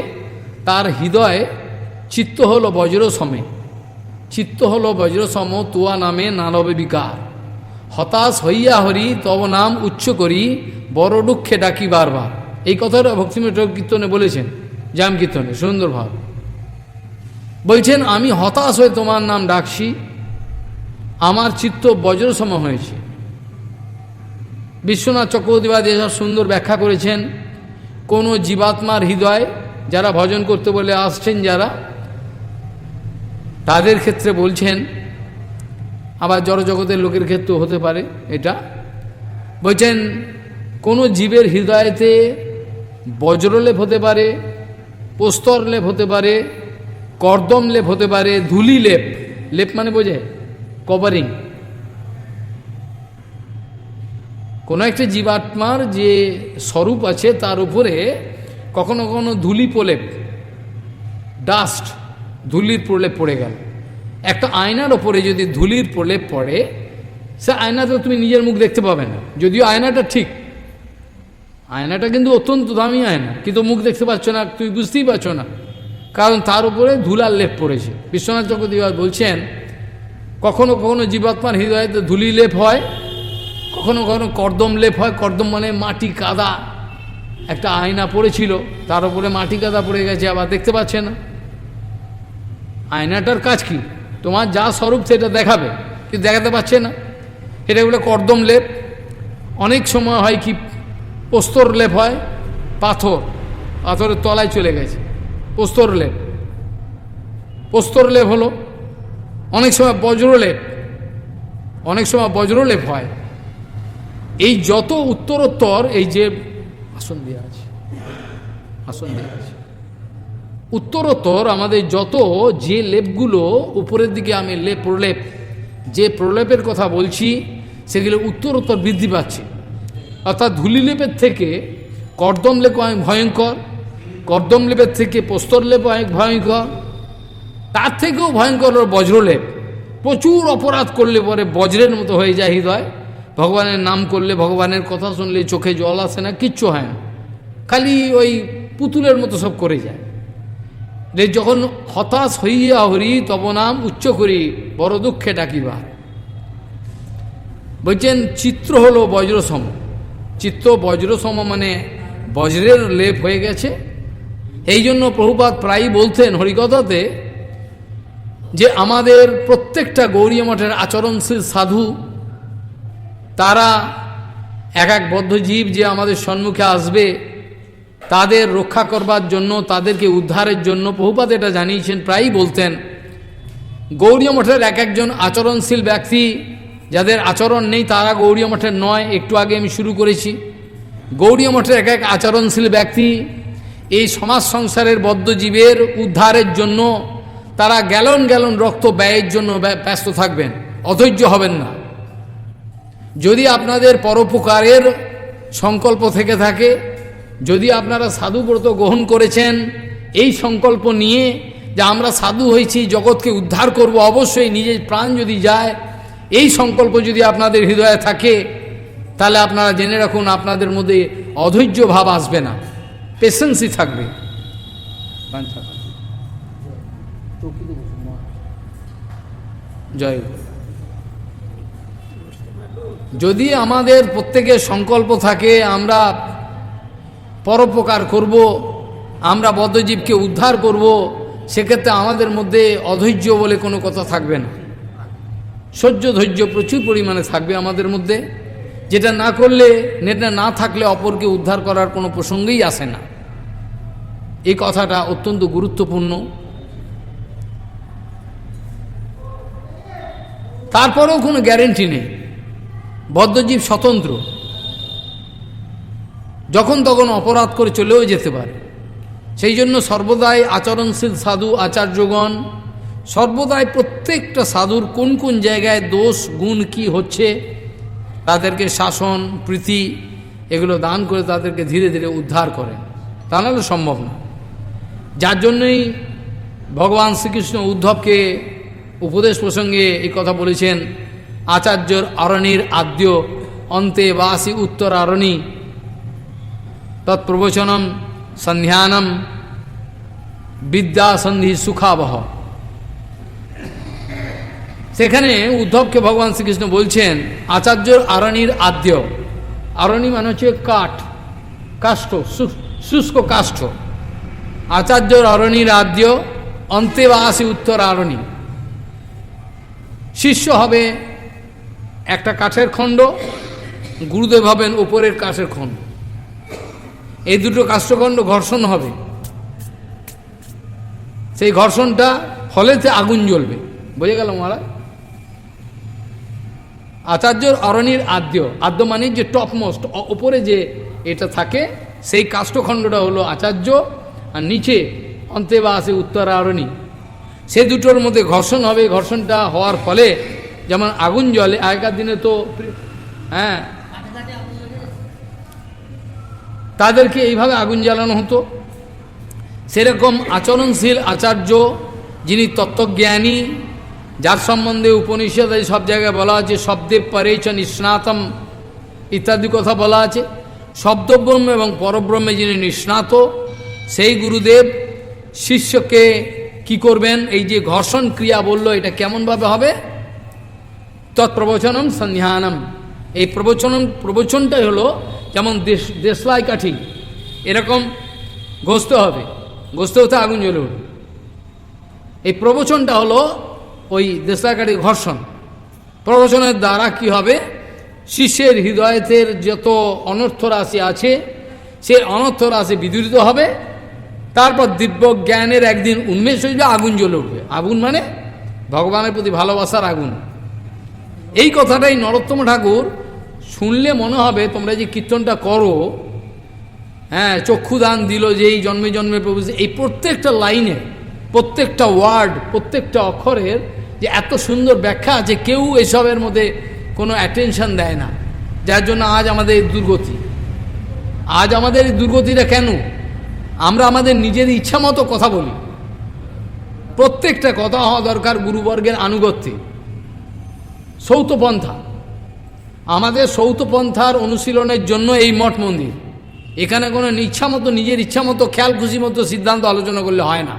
তার হৃদয়ে চিত্ত হল বজ্রসমে, চিত্ত হল বজ্রসম, তুয়া নামে নানবে বিকার, হতাশ হইয়া হরি তব নাম উচ্চ করি, বড় দুঃখে ডাকি বারবার। এই কথাটা ভক্তিমৃত কীর্তনে বলেছেন, জাম কীর্তনে সুন্দরভাবে বলছেন, আমি হতাশ হয়ে তোমার নাম ডাকছি, আমার চিত্ত বজ্রসম হয়েছে। বিশ্বনাথ চক্রবর্তীবাদী এসব সুন্দর ব্যাখ্যা করেছেন। কোনো জীবাত্মার হৃদয় যারা ভজন করতে বলে আসছেন, যারা তাদের ক্ষেত্রে বলছেন, আবার জড়জগতের লোকের ক্ষেত্রেও হতে পারে এটা, বলছেন কোনো জীবের হৃদয়েতে বজ্রলেপ হতে পারে, প্রস্তর লেপ হতে পারে, কর্দম লেপ হতে পারে, ধুলি লেপ, লেপ মানে বোঝে কভারিং, কোনো একটা জীবাত্মার যে স্বরূপ আছে তার উপরে কখনো কখনো ধুলি প্রলেপ, ডাস্ট, ধুলির প্রলেপ পড়ে গেল। একটা আয়নার ওপরে যদি ধুলির প্রলেপ পড়ে, সে আয়নাতে তুমি নিজের মুখ দেখতে পাবে না, যদিও আয়নাটা ঠিক, আয়নাটা কিন্তু অত্যন্ত দামি আয়না, কিন্তু মুখ দেখতে পাচ্ছ না, তুমি বুঝতেই পারছো না, কারণ তার উপরে ধুলার লেপ পড়েছে। বিশ্বনাথ চক্রবর্তী বলছেন, কখনো কখনো জীবাত্মার হৃদয়তে ধুলি লেপ হয়, কখনো কখনো কর্দম লেপ হয়। কর্দম মানে মাটি কাদা, একটা আয়না পড়েছিল, তার উপরে মাটি কাদা পড়ে গেছে, আবার দেখতে পাচ্ছে না। আয়নাটার কাজ কি? তোমার যা স্বরূপ সেটা দেখাবে, কিন্তু দেখাতে পারছে না, এটা বলে কর্দম লেপ। অনেক সময় হয় কি, প্রস্তর লেপ হয়, পাথর, পাথরের তলায় চলে গেছে, প্রস্তর লেপ, প্রস্তর লেপ হলো। অনেক সময় বজ্রলেপ, অনেক সময় বজ্রলেপ হয়। এই যত উত্তরোত্তর, এই যে আসন দেওয়া আছে, আসন দেওয়া আছে, উত্তরোত্তর আমাদের যত যে লেপগুলো উপরের দিকে আমি প্রলেপ, যে প্রলেপের কথা বলছি, সেগুলো উত্তরোত্তর বৃদ্ধি পাচ্ছে। অর্থাৎ ধুলি লেপের থেকে কর্দম লেপ অনেক ভয়ঙ্কর, কর্দম লেপের থেকে প্রস্তর লেপ অনেক ভয়ঙ্কর, তার থেকেও ভয়ঙ্কর বজ্রলেপ। প্রচুর অপরাধ করলে পরে বজ্রের মতো হয়ে যায় হৃদয়, ভগবানের নাম করলে, ভগবানের কথা শুনলে চোখে জল আসে না, কিচ্ছু হয় না, খালি ওই পুতুলের মতো সব করে যায়। যখন হতাশ হইয়া হরি তব নাম উচ্চ করি, বড় দুঃখে ডাকিবার। বলছেন চিত্র হলো বজ্রসম, চিত্ত বজ্রসম মানে বজ্রের লেপ হয়ে গেছে। এই জন্য প্রভুপাদ প্রায়ই বলতেন হরিকথাতে যে আমাদের প্রত্যেকটা গৌড়ীয় মঠের আচরণশীল সাধু, তারা এক এক বদ্ধজীব যে আমাদের সম্মুখে আসবে, তাদের রক্ষা করবার জন্য, তাদেরকে উদ্ধারের জন্য প্রভুপাদ এটা জানিয়েছেন, প্রায়ই বলতেন। গৌড়ীয় মঠের এক একজন আচরণশীল ব্যক্তি, যাদের আচরণ নেই তারা গৌড়ীয় মঠের নয়, একটু আগে আমি শুরু করেছি। গৌড়ীয় মঠের এক এক আচরণশীল ব্যক্তি এই সমাজ সংসারের বদ্ধজীবের উদ্ধারের জন্য তারা গ্যালন গ্যালন রক্ত ব্যয়ের জন্য ব্যস্ত থাকবেন, অধৈর্য হবেন না। যদি আপনাদের পরোপকারের সংকল্প থেকে থাকে, যদি আপনারা সাধুব্রত গ্রহণ করেছেন এই সংকল্প নিয়ে যে আমরা সাধু হয়েছি, জগৎকে উদ্ধার করব, অবশ্যই নিজের প্রাণ যদি যায়, এই সংকল্প যদি আপনাদের হৃদয়ে থাকে, তাহলে আপনারা জেনে রাখুন আপনাদের মধ্যে অধৈর্য ভাব আসবে না, পেশেন্সই থাকবে। জয়। যদি আমাদের প্রত্যেকের সংকল্প থাকে আমরা পরোপকার করব, আমরা বদ্ধজীবকে উদ্ধার করব, সেক্ষেত্রে আমাদের মধ্যে অধৈর্য বলে কোনো কথা থাকবে না, সহ্য ধৈর্য প্রচুর পরিমাণে থাকবে আমাদের মধ্যে। যেটা না করলে, নেটা না থাকলে অপরকে উদ্ধার করার কোনো প্রসঙ্গই আসে না। এই কথাটা অত্যন্ত গুরুত্বপূর্ণ। তারপরেও কোনো গ্যারেন্টি নেই, বদ্ধজীব স্বতন্ত্র, যখন তখন অপরাধ করে চলেও যেতে পারে। সেই জন্য সর্বদাই আচরণশীল সাধু আচার্যগণ সর্বদাই প্রত্যেকটা সাধুর কোন কোন জায়গায় দোষ গুণ কি হচ্ছে, তাদেরকে শাসন প্রীতি এগুলো দান করে তাদেরকে ধীরে ধীরে উদ্ধার করেন, তা নাহলে সম্ভব না। যার জন্যই ভগবান শ্রীকৃষ্ণ উদ্ধবকে উপদেশ প্রসঙ্গে এই কথা বলেছেন, আচার্যর অরণির আদ্য অন্তে বাসি উত্তর আরণি তৎপ্রবচনম সন্ধ্যানম বিদ্যা সন্ধি সুখাবহ। সেখানে উদ্ধবকে ভগবান শ্রীকৃষ্ণ বলছেন আচার্যর আরণির আদ্য, আরণি মানে হচ্ছে কাঠ, কাষ্ঠ, শুষ্ক কাষ্ঠ। আচার্যর আরণির আদ্য, অন্তেবাসী উত্তর আরণি। শিষ্য হবে একটা কাঠের খণ্ড, গুরুদেব হবেন উপরের কাঠের খণ্ড। এই দুটো কাষ্ঠখণ্ড ঘর্ষণ হবে, সেই ঘর্ষণটা ফলেতে আগুন জ্বলবে। বুঝে গেল মহারাজ? আচার্যর অরণির আদ্য, আদ্য মানে যে টপমোস্ট, ওপরে যে এটা থাকে, সেই কাষ্ঠখণ্ডটা হলো আচার্য, আর নিচে অন্তে বা আছে উত্তরারণী। সে দুটোর মধ্যে ঘর্ষণ হবে। ঘর্ষণটা হওয়ার ফলে যেমন আগুন জ্বলে, আগেকার দিনে তো হ্যাঁ তাদেরকে এইভাবে আগুন জ্বালানো হতো। সেরকম আচরণশীল আচার্য, যিনি তত্ত্বজ্ঞানী, যার সম্বন্ধে উপনিষদ সব জায়গায় বলা আছে শব্দে পরেচ নিষ্ণাতম ইত্যাদি কথা বলা আছে। শব্দব্রহ্ম এবং পরব্রহ্মে যিনি নিষ্ণাত, সেই গুরুদেব শিষ্যকে কি করবেন? এই যে ঘর্ষণ ক্রিয়া বললো, এটা কেমনভাবে হবে? তৎপ্রবচনম সন্ধ্যানম। এই প্রবচনটাই হলো যেমন দেশলাই কাঠি এরকম ঘষতে হবে, ঘষতে হতে আগুন জ্বলে উঠবে। এই প্রবচনটা হলো ওই দেশলাই কাঠি ঘর্ষণ। প্রবচনের দ্বারা কি হবে? শিষ্যের হৃদয়ের যত অনর্থ রাশি আছে, সে অনর্থ রাশি বিদূরিত হবে। তারপর দিব্য জ্ঞানের একদিন উন্মেষ হয়ে যাবে, আগুন জ্বলে উঠবে। আগুন মানে ভগবানের প্রতি ভালোবাসার আগুন। এই কথাটাই নরোত্তম ঠাকুর শুনলে মনে হবে, তোমরা যে কীর্তনটা করো, হ্যাঁ, চক্ষুদান দিল যে এই জন্মে জন্মে প্রভু, এই প্রত্যেকটা লাইনে, প্রত্যেকটা ওয়ার্ড, প্রত্যেকটা অক্ষরের যে এত সুন্দর ব্যাখ্যা আছে, কেউ এসবের মধ্যে কোনো অ্যাটেনশন দেয় না। যার জন্য আজ আমাদের দুর্গতি। আজ আমাদের এই দুর্গতিটা কেন? আমরা আমাদের নিজের ইচ্ছা মতো কথা বলি। প্রত্যেকটা কথা হওয়া দরকার গুরুবর্গের আনুগত্যে। সৌতপন্থা, আমাদের সৌতপন্থার অনুশীলনের জন্য এই মঠ মন্দির। এখানে কোনো ইচ্ছা মতো, নিজের ইচ্ছা মতো, খেয়াল খুশি মতো সিদ্ধান্ত আলোচনা করলে হয় না।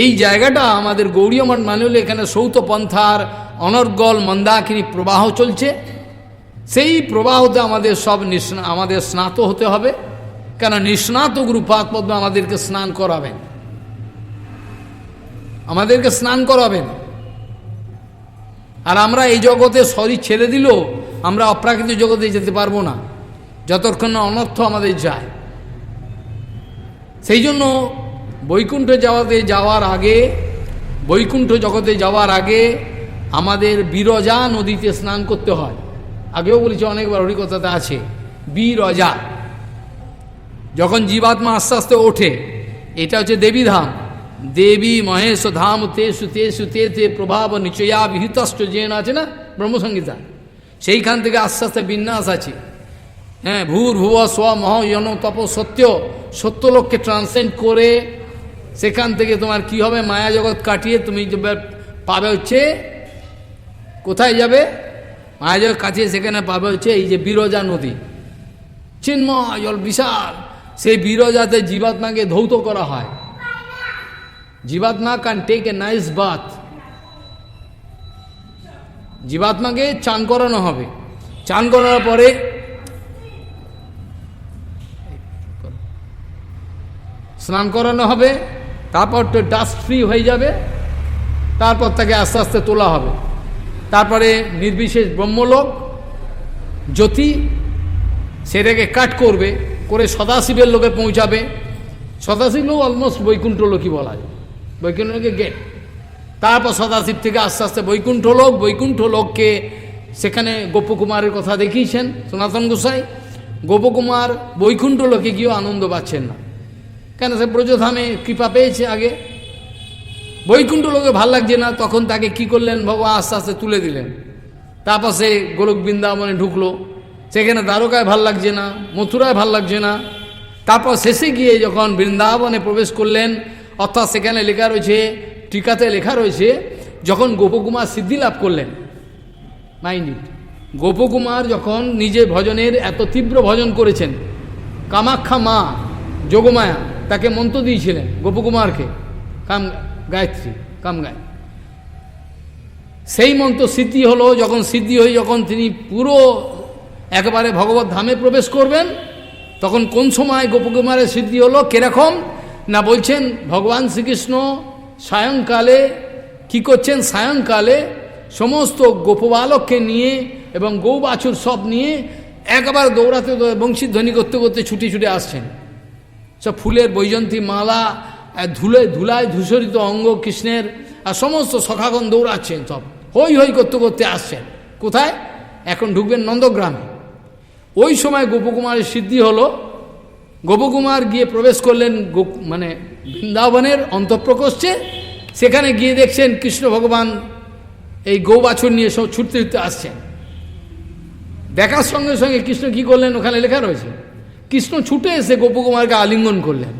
এই জায়গাটা আমাদের গৌড়ীয় মঠ মানে হলে এখানে সৌতপন্থার অনর্গল মন্দাকিনী প্রবাহ চলছে। সেই প্রবাহতে আমাদের সব আমাদের স্নাত হতে হবে। কেন? নিষ্ণাত গুরুপাদ পদ্ম আমাদেরকে স্নান করাবেন, আমাদেরকে স্নান করাবেন। আর আমরা এই জগতে শরীর ছেড়ে দিলেও আমরা অপ্রাকৃতিক জগতে যেতে পারবো না যতক্ষণ না অনর্থ আমাদের যায়। সেই জন্য বৈকুণ্ঠ যাওয়ার আগে, বৈকুণ্ঠ জগতে যাওয়ার আগে আমাদের বিরজা নদীতে স্নান করতে হয়। আগেও বলেছি অনেকবার, হরিকথাতে আছে বিরজা। যখন জীবাত্মা আস্তে আস্তে ওঠে, এটা হচ্ছে দেবীধাম। দেবী মহেশ ধাম তেসু তেসু তে তে প্রভাব নিচয়া বিহিতষ্ট জেন আছে না ব্রহ্মসংগীতা, সেইখান থেকে আস্তে আস্তে বিন্যাস আছে। হ্যাঁ, ভূর ভুব স্ব মহ ইয়ন তপ সত্য, সত্যলোককে ট্রান্সেন্ড করে সেখান থেকে তোমার কি হবে? মায়া জগৎ কাটিয়ে তুমি পাবে হচ্ছে, কোথায় যাবে? মায়া জগৎ কাটিয়ে সেখানে পাবে হচ্ছে এই যে বিরজা নদী, চিন্ময় জল বিশাল। সেই বিরজাতে জীবাত্মাকে ধৌত করা হয়। জীবাত্মা can take a nice bath. জীবাত্মাকে চান করানো হবে। চান করার পরে স্নান করানো হবে, তারপর তো ডাস্ট ফ্রি হয়ে যাবে। তারপর তাকে আস্তে আস্তে তোলা হবে। তারপরে নির্বিশেষ ব্রহ্মলোক জ্যোতি সেটাকে কাট করবে, করে সদাশিবের লোকে পৌঁছাবে। সদাশিব লোক অলমোস্ট বৈকুণ্ঠ লোকই বলা যায়, বৈকুণ্ঠ লোকে গেট। তারপর সদাশিব থেকে আস্তে আস্তে বৈকুণ্ঠ লোক, বৈকুণ্ঠ লোককে সেখানে গোপকুমারের কথা দেখিয়েছেন সনাতন গোসাই। গোপকুমার বৈকুণ্ঠ লোকে গিয়েও আনন্দ পাচ্ছেন না, কেন? সে ব্রজধামে কৃপা পেয়েছে আগে, বৈকুণ্ঠ লোকে ভাল লাগছে না। তখন তাকে কি করলেন? ভগবান আস্তে আস্তে তুলে দিলেন। তারপর সে গোলক বৃন্দাবনে ঢুকলো, সেখানে দ্বারকায় ভাল লাগছে না, মথুরায় ভাল লাগছে না। তারপর শেষে গিয়ে যখন বৃন্দাবনে প্রবেশ করলেন, অর্থাৎ সেখানে লেখা রয়েছে, টিকাতে লেখা রয়েছে, যখন গোপকুমার সিদ্ধি লাভ করলেন, মাইন্ড ইট, গোপকুমার যখন নিজে ভজনের এত তীব্র ভজন করেছেন, কামাখ্যা মা যোগমায়া তাকে মন্ত্র দিয়েছিলেন গোপকুমারকে, কাম গায়ত্রী, কাম গায়। সেই মন্ত্র সিদ্ধি হলো, যখন সিদ্ধি হয়ে যখন তিনি পুরো একেবারে ভগবত ধামে প্রবেশ করবেন, তখন কোন সময় গোপকুমারের সিদ্ধি হলো, কিরকম না বলছেন ভগবান শ্রীকৃষ্ণ সায়ংকালে কি করছেন, সায়ংকালে সমস্ত গোপবালককে নিয়ে এবং গৌ বাছুর সব নিয়ে একবার দৌড়াতে বংশীধ্বনি করতে করতে ছুটে ছুটে আসছেন। সব ফুলের বৈজন্তী মালা, ধুলায় ধূসরিত অঙ্গ কৃষ্ণের, আর সমস্ত সখাগণ দৌড়াচ্ছেন, সব হই হই করতে করতে আসছেন। কোথায়? এখন ঢুকবেন নন্দগ্রামে। ওই সময় গোপকুমারের সিদ্ধি হলো, গোপকুমার গিয়ে প্রবেশ করলেন মানে বৃন্দাবনের অন্তঃপ্রকোষ্ঠে। সেখানে গিয়ে দেখছেন কৃষ্ণ ভগবান এই গৌ বাছুর নিয়ে সব ছুটতে ছুটতে আসছেন। দেখার সঙ্গে সঙ্গে কৃষ্ণ কি করলেন, ওখানে লেখা রয়েছে, কৃষ্ণ ছুটে এসে গোপকুমারকে আলিঙ্গন করলেন,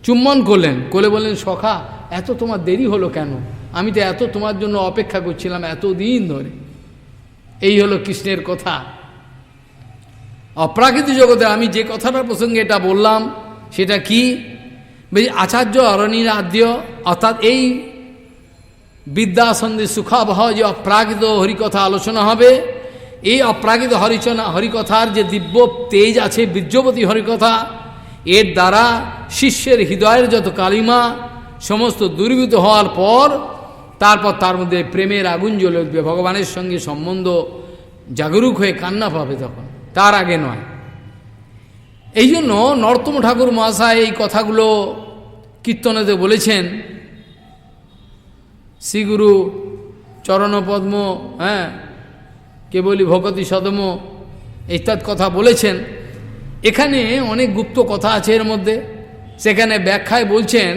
চুম্বন করলেন, করে বললেন, সখা এত তোমার দেরি হলো কেন? আমি তো এত তোমার জন্য অপেক্ষা করছিলাম এত দিন ধরে। এই হলো কৃষ্ণের কথা। অপ্রাকৃত জগতে আমি যে কথাটার প্রসঙ্গে এটা বললাম সেটা কি, আচার্য অরণ্যের আদ্য, অর্থাৎ এই বিদ্যাসন্ধি সুখাবহ যে অপ্রাকৃত হরিকথা আলোচনা হবে, এই অপ্রাকৃত হরিকথার যে দিব্য তেজ আছে, বীর্যবতী হরিকথা, এর দ্বারা শিষ্যের হৃদয়ের যত কালিমা সমস্ত দূরীভূত হওয়ার পর তারপর তার মধ্যে প্রেমের আগুন জ্বলে উঠবে, ভগবানের সঙ্গে সম্বন্ধ জাগরুক হয়ে কান্না পাবে, তখন তার আগে নয়। এই জন্য নরোত্তম ঠাকুর মহাশয় এই কথাগুলো কীর্তনেতে বলেছেন, শ্রীগুরু চরণপদ্ম, কেবলি ভগতি সদম ইত্যাদি কথা বলেছেন। এখানে অনেক গুপ্ত কথা আছে এর মধ্যে। সেখানে ব্যাখ্যায় বলছেন,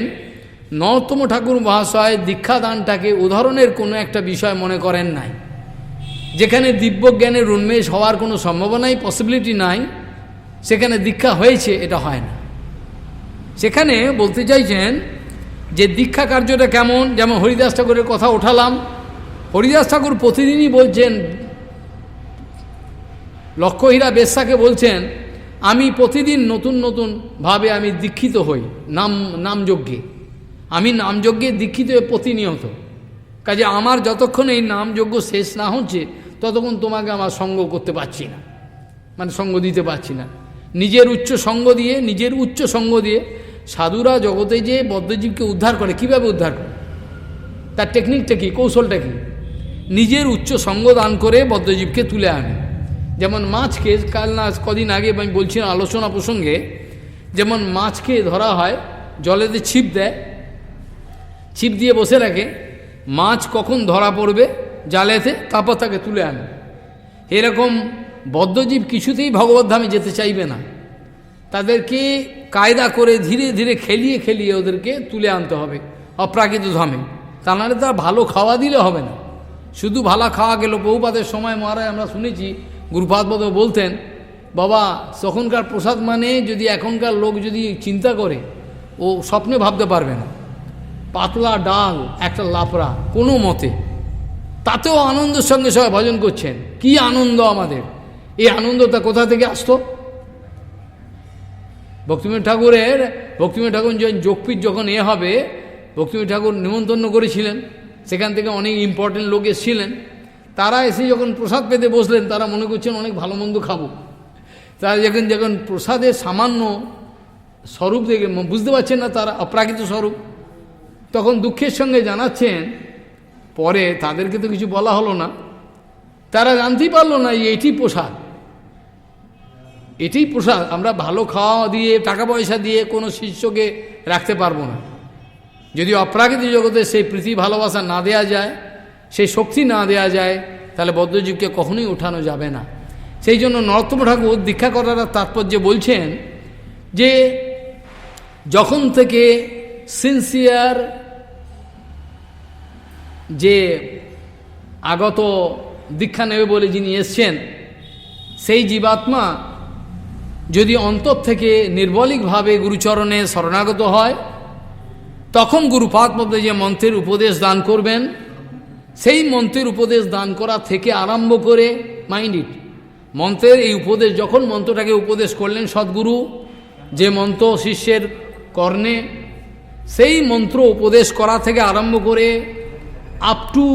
নরোত্তম ঠাকুর মহাশয় দীক্ষাদানটাকে উদাহরণের কোনো একটা বিষয় মনে করেন নাই। যেখানে দিব্যজ্ঞানের উন্মেষ হওয়ার কোনো সম্ভাবনাই, পসিবিলিটি নাই, সেখানে দীক্ষা হয়েছে, এটা হয় না। সেখানে বলতে চাইছেন যে দীক্ষা কার্যটা কেমন, যেমন হরিদাস ঠাকুরের কথা ওঠালাম। হরিদাস ঠাকুর প্রতিদিনই বলছেন, লক্ষ্যহীরা বেশ্যাকে বলছেন, আমি প্রতিদিন নতুন নতুন ভাবে আমি দীক্ষিত হই নামযজ্ঞে, আমি নামযজ্ঞে দীক্ষিত হয়ে প্রতিনিয়ত। কাজে আমার যতক্ষণ এই নামযজ্ঞ শেষ না হচ্ছে ততক্ষণ তোমাকে আমার সঙ্গ করতে পারছি না, মানে সঙ্গ দিতে পারছি না। নিজের উচ্চ সঙ্গ দিয়ে সাধুরা জগতে যে বদ্ধজীবকে উদ্ধার করে, কিভাবে উদ্ধার করে, তার টেকনিকটা কি, কৌশলটা কি? নিজের উচ্চ সঙ্গ দান করে বদ্ধজীবকে তুলে আনে। যেমন মাছকে, কাল না কদিন আগে আমি বলছিলাম আলোচনা প্রসঙ্গে, যেমন মাছকে ধরা হয়, জলেতে ছিপ দেয়, ছিপ দিয়ে বসে রাখে, মাছ কখন ধরা পড়বে জালেতে, তারপর তাকে তুলে আনে। এরকম বদ্ধজীব কিছুতেই ভগবদ্ধামে যেতে চাইবে না, তাদেরকে কায়দা করে ধীরে ধীরে খেলিয়ে খেলিয়ে ওদেরকে তুলে আনতে হবে অপ্রাকৃত ধামে। তা নাহলে তার ভালো খাওয়া দিলে হবে না। শুধু ভালো খাওয়া গেল, বহুপাতের সময় মহারাজ আমরা শুনেছি গুরুপাদ বলতেন, বাবা তখনকার প্রসাদ মানে যদি এখনকার লোক যদি চিন্তা করে, ও স্বপ্নে ভাবতে পারবে না। পাতলা ডাল, একটা লাপড়া, কোনো মতে, তাতেও আনন্দের সঙ্গে সবাই ভজন করছেন। কি আনন্দ আমাদের! এই আনন্দটা কোথা থেকে আসতো? ভক্তিবিনোদ ঠাকুর যোগপীঠ যখন হবে, ভক্তিবিনোদ ঠাকুর নিমন্ত্রণ করেছিলেন, সেখান থেকে অনেক ইম্পর্টেন্ট লোক এসেছিলেন। তারা এসে যখন প্রসাদ পেতে বসলেন, তারা মনে করছেন অনেক ভালো মন্দ খাবো। তারা যখন প্রসাদের সামান্য স্বরূপ দেখে বুঝতে পারছেন না তারা অপ্রাকৃত স্বরূপ, তখন দুঃখের সঙ্গে জানাচ্ছেন, পরে তাদেরকে তো কিছু বলা হলো না, তারা জানতেই পারলো না এটি প্রসাদ, এটাই প্রসাদ। আমরা ভালো খাওয়া দিয়ে, টাকা পয়সা দিয়ে কোনো শিষ্যকে রাখতে পারবো না। যদি অপ্রাকৃত জগতে সেই প্রীতি ভালোবাসা না দেয়া যায়, সেই শক্তি না দেয়া যায়, তাহলে বদ্ধজীবকে কখনোই ওঠানো যাবে না। সেই জন্য নরোত্তম ঠাকুর দীক্ষা করার তাৎপর্য বলছেন যে যখন থেকে সিনসিয়ার যে আগত দীক্ষা নেবে বলে যিনি এসছেন, সেই জীবাত্মা যদি অন্তর থেকে নির্বলিকভাবে গুরুচরণে শরণাগত হয়, তখন গুরুপাদ যে মন্ত্রের উপদেশ দান করবেন, সেই মন্ত্রের উপদেশ দান করা থেকে আরম্ভ করে, মাইন্ড ইট, মন্ত্রের এই উপদেশ, যখন মন্ত্রটাকে উপদেশ করলেন সদ্গুরু, যে মন্ত্র শিষ্যের কর্ণে, সেই মন্ত্র উপদেশ করা থেকে আরম্ভ করে আপ টু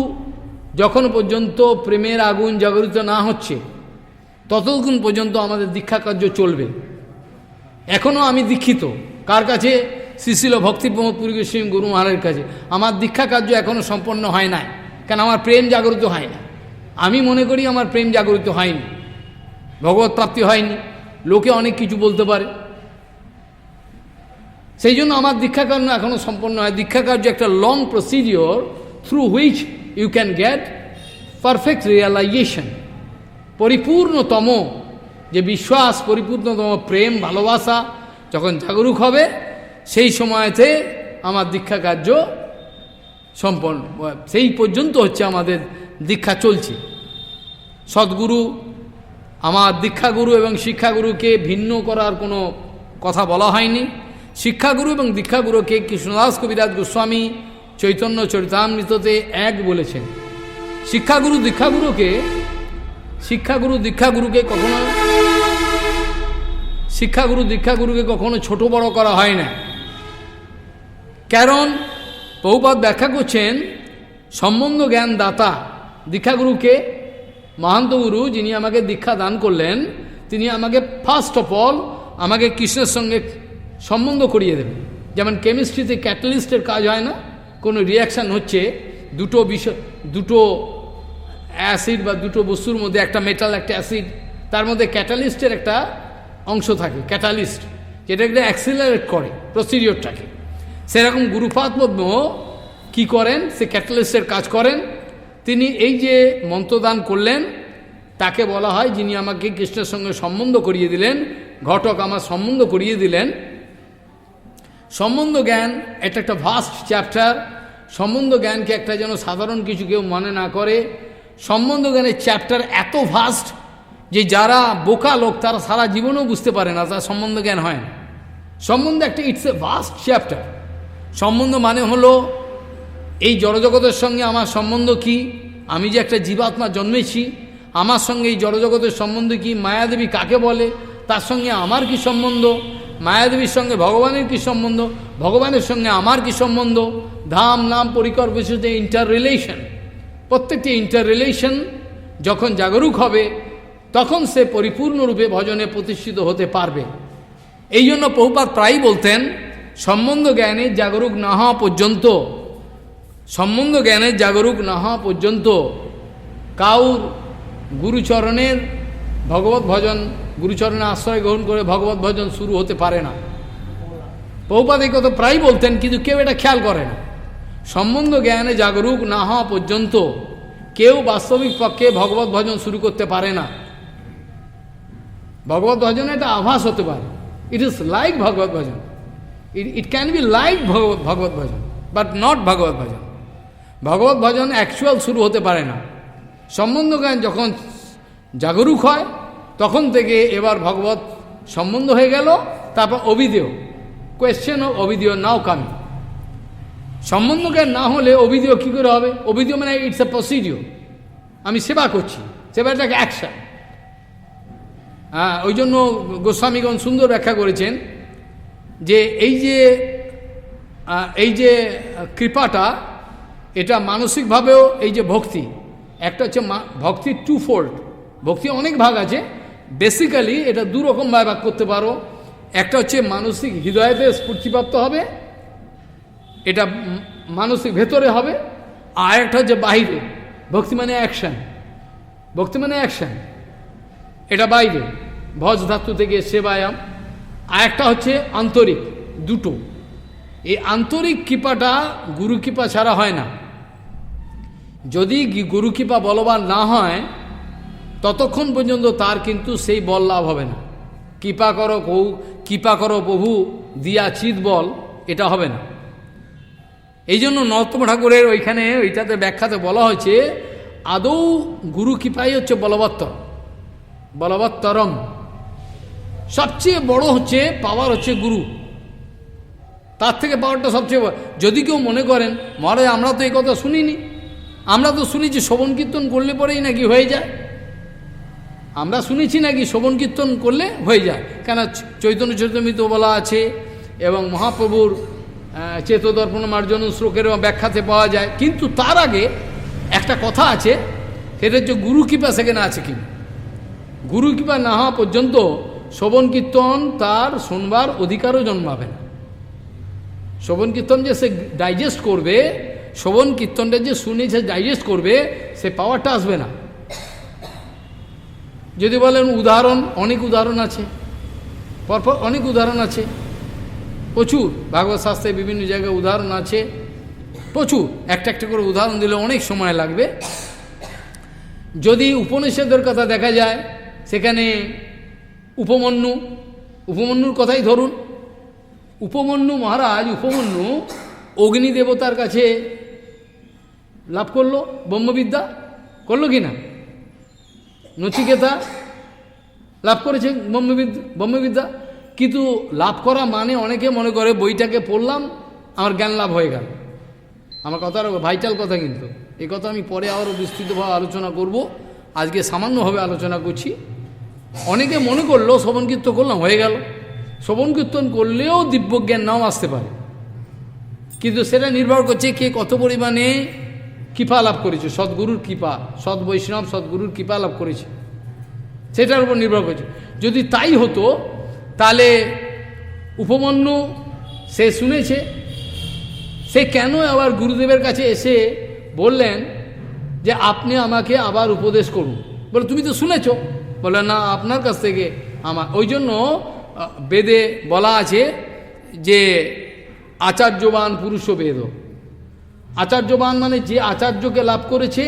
যখন পর্যন্ত প্রেমের আগুন জাগরিত না হচ্ছে ততক্ষণ পর্যন্ত আমাদের দীক্ষা কার্য চলবে। এখনও আমি দীক্ষিত, কার কাছে? শ্রীশিল ভক্তিপ্রমোদ পুরী গোস্বামী গুরু মহারাজের কাছে। আমার দীক্ষা কার্য এখনও সম্পন্ন হয় নাই, কেন আমার প্রেম জাগরিত হয় না। আমি মনে করি আমার প্রেম জাগরিত হয়নি, ভগবত প্রাপ্তি হয়নি। লোকে অনেক কিছু বলতে পারে, সেই জন্য আমার দীক্ষা কার্য এখনও সম্পন্ন হয়। দীক্ষা কার্য একটা long procedure through which you can get perfect realisation. পরিপূর্ণতম যে বিশ্বাস, পরিপূর্ণতম প্রেম ভালোবাসা যখন জাগরুক হবে, সেই সময়তে আমার দীক্ষা কার্য সম্পন্ন, সেই পর্যন্ত হচ্ছে আমাদের দীক্ষা চলছে। সদ্গুরু, আমার দীক্ষাগুরু এবং শিক্ষাগুরুকে ভিন্ন করার কোনো কথা বলা হয়নি। শিক্ষাগুরু এবং দীক্ষাগুরুকে কৃষ্ণদাস কবিরাজ গোস্বামী চৈতন্য চরিতামৃততে এক বলেছেন। শিক্ষাগুরু দীক্ষাগুরুকে কখনো ছোট বড় করা হয় না। কারণ প্রভুপাদ ব্যাখ্যা করছেন, সম্বন্ধ জ্ঞান দাতা দীক্ষাগুরুকে, মহান্ত গুরু যিনি আমাকে দীক্ষা দান করলেন, তিনি আমাকে ফার্স্ট অফ অল আমাকে কৃষ্ণের সঙ্গে সম্বন্ধ করিয়ে দেবেন। যেমন কেমিস্ট্রিতে ক্যাটালিস্টের কাজ হয় না, কোনো রিয়াকশান হচ্ছে, দুটো অ্যাসিড বা দুটো বস্তুর মধ্যে, একটা মেটাল একটা অ্যাসিড, তার মধ্যে ক্যাটালিস্টের একটা অংশ থাকে, ক্যাটালিস্ট, যেটাকে অ্যাক্সিলারেট করে প্রসিডিওরটাকে। সেরকম গুরুপাদ পদ্ম কী করেন, সে ক্যাটালিস্টের কাজ করেন। তিনি এই যে মন্ত্রদান করলেন, তাকে বলা হয়, যিনি আমাকে কৃষ্ণের সঙ্গে সম্বন্ধ করিয়ে দিলেন, ঘটক আমার সম্বন্ধ করিয়ে দিলেন। সম্বন্ধ জ্ঞান এটা একটা ভাস্ট চ্যাপ্টার। সম্বন্ধ জ্ঞানকে একটা যেন সাধারণ কিছু কেউ মনে না করে। সম্বন্ধ জ্ঞানের চ্যাপ্টার এত ভাস্ট যে যারা বোকা লোক তারা সারা জীবনেও বুঝতে পারে না, তার সম্বন্ধ জ্ঞান হয় না। সম্বন্ধ একটা, ইটস এ ভাস্ট চ্যাপ্টার। সম্বন্ধ মানে হলো এই জড়জগতের সঙ্গে আমার সম্বন্ধ কি, আমি যে একটা জীবাত্মা জন্মেছি, আমার সঙ্গে এই জড়জগতের সম্বন্ধ কি, মায়াদেবী কাকে বলে, তার সঙ্গে আমার কি সম্বন্ধ, মায়াদেবীর সঙ্গে ভগবানের কি সম্বন্ধ, ভগবানের সঙ্গে আমার কি সম্বন্ধ, ধাম নাম পরিকর বিশেষে ইন্টার রিলেশন, প্রত্যেকটি ইন্টার রিলেশন যখন জাগরুক হবে তখন সে পরিপূর্ণরূপে ভজনে প্রতিষ্ঠিত হতে পারবে। এই জন্য প্রভুপাদ প্রায়ই বলতেন, সম্বন্ধ জ্ঞানের জাগরুক না হওয়া পর্যন্ত, সম্বন্ধ জ্ঞানের জাগরুক না হওয়া পর্যন্ত কাউর গুরুচরণের ভগবত ভজন, গুরুচরণের আশ্রয় গ্রহণ করে ভগবত ভজন শুরু হতে পারে না। প্রভুপাদ এই কথা প্রায়ই বলতেন, কিন্তু কেউ এটা খেয়াল করে না। সম্বন্ধ জ্ঞানে জাগরুক না হওয়া পর্যন্ত কেউ বাস্তবিক পক্ষে ভগবত ভজন শুরু করতে পারে না। ভগবত ভজনে এটা আভাস হতে পারে, it is like Bhagavat bhajan, it can be like Bhagavat bhajan, but not Bhagavat bhajan. Bhagavat bhajan actual শুরু হতে পারে না। সম্বন্ধ জ্ঞান যখন জাগরুক হয় তখন থেকে এবার ভগবত সম্বন্ধ হয়ে গেল, তারপর অবিদেয়, কোয়েশ্চেন অফ অবিদেয় নাও কামিং। সম্বন্ধ জ্ঞান না হলে অবিদেয় কী করে হবে? অবিদেয় মানে ইটস এ প্রসিডিওর, আমি সেবা করছি, সেবাটাকে অ্যাকশন। হ্যাঁ, ওই জন্য গোস্বামীগণ সুন্দর ব্যাখ্যা করেছেন যে এই যে কৃপাটা, এটা মানসিকভাবেও এই যে ভক্তি, একটা হচ্ছে ভক্তির টু ফোল্ড, ভক্তি অনেক ভাগ আছে, বেসিক্যালি এটা দুরকমভাবে ভাগ করতে পারো। একটা হচ্ছে মানসিক হৃদয়তে স্ফূর্তিপ্রাপ্ত হবে, এটা মানসিক ভেতরে হবে, আর একটা হচ্ছে বাইরে, ভক্তি মানে অ্যাকশন, ভক্তি মানে অ্যাকশন, এটা বাইরে, ভজ ধাতু থেকে সেবায়াম। আর একটা হচ্ছে আন্তরিক, দুটো। এই আন্তরিক কৃপাটা গুরু কৃপা ছাড়া হয় না। যদি গুরু কৃপা বলবান না হয় ততক্ষণ পর্যন্ত তার কিন্তু সেই বল লাভ হবে না। কৃপা করো প্রভু দিয়া চিত বল, এটা হবে না। এই জন্য নরোত্তম ঠাকুরের ওইটাতে ব্যাখ্যাতে বলা হয়েছে, আদৌ গুরু কৃপাই হচ্ছে বলবত্তরম, সবচেয়ে বড় হচ্ছে পাওয়ার হচ্ছে গুরু, তার থেকে পাওয়ারটা সবচেয়ে বড়। যদি কেউ মনে করেন মহারাজ আমরা তো এই কথা শুনিনি, আমরা তো শুনেছি শ্রবণ কীর্তন করলে পরেই নাকি হয়ে যায়, আমরা শুনেছি নাকি শ্রবণ কীর্তন করলে হয়ে যায়, কেন চৈতন্য চরিতামৃত বলা আছে এবং মহাপ্রভুর চেতদর্পণ মার্জন শ্লোকের ব্যাখ্যাতে পাওয়া যায়। কিন্তু তার আগে একটা কথা আছে, সেটা হচ্ছে গুরু কৃপা সেখানে আছে কি। গুরু কৃপা না হওয়া পর্যন্ত শ্রবণ কীর্তন তার শোনবার অধিকারও জন্মাবে না। শ্রবণ কীর্তন যে সে ডাইজেস্ট করবে, শ্রবণ কীর্তনটা যে শুনে সে ডাইজেস্ট করবে, সে পাওয়ারটা আসবে না। যদি বলেন উদাহরণ, অনেক উদাহরণ আছে, পরপর অনেক উদাহরণ আছে, প্রচুর ভাগবত শাস্ত্রে বিভিন্ন জায়গায় উদাহরণ আছে প্রচুর। একটা একটা করে উদাহরণ দিলে অনেক সময় লাগবে। যদি উপনিষদের কথা দেখা যায়, সেখানে উপমন্যুর কথাই ধরুন। উপমন্যু মহারাজ, উপমন্যু অগ্নি দেবতার কাছে লাভ করলো ব্রহ্মবিদ্যা, করলো কি না? নচিকেতা লাভ করেছে ব্রহ্মবিদ্যা। কিন্তু লাভ করা মানে অনেকে মনে করে বইটাকে পড়লাম আমার জ্ঞান লাভ হয়ে গেল। আমার কথার ভাইটাল কথা, কিন্তু এই কথা আমি পরে আরও বিস্তৃতভাবে আলোচনা করব, আজকে সামান্যভাবে আলোচনা করছি। অনেকে মনে করলো শ্রবণ কীর্তন করলাম হয়ে গেল। শ্রবণ কীর্তন করলেও দিব্যজ্ঞান নাও আসতে পারে, কিন্তু সেটা নির্ভর করছে কে কত পরিমাণে কৃপা লাভ করেছে, সদ্গুরুর কৃপা, সৎ বৈষ্ণব সদ্গুরুর কৃপা লাভ করেছে, সেটার উপর নির্ভর করছে। যদি তাই হতো তাহলে উপমন্যু সে শুনেছে, সে কেন আবার গুরুদেবের কাছে এসে বললেন যে আপনি আমাকে আবার উপদেশ করুন? বলে তুমি তো শুনেছ। বলে না, আপনার কাছ থেকে আমার। ওই জন্য বেদে বলা আছে যে আচার্যবান পুরুষ বেদ। আচার্যবান মানে যে আচার্যকে লাভ করেছে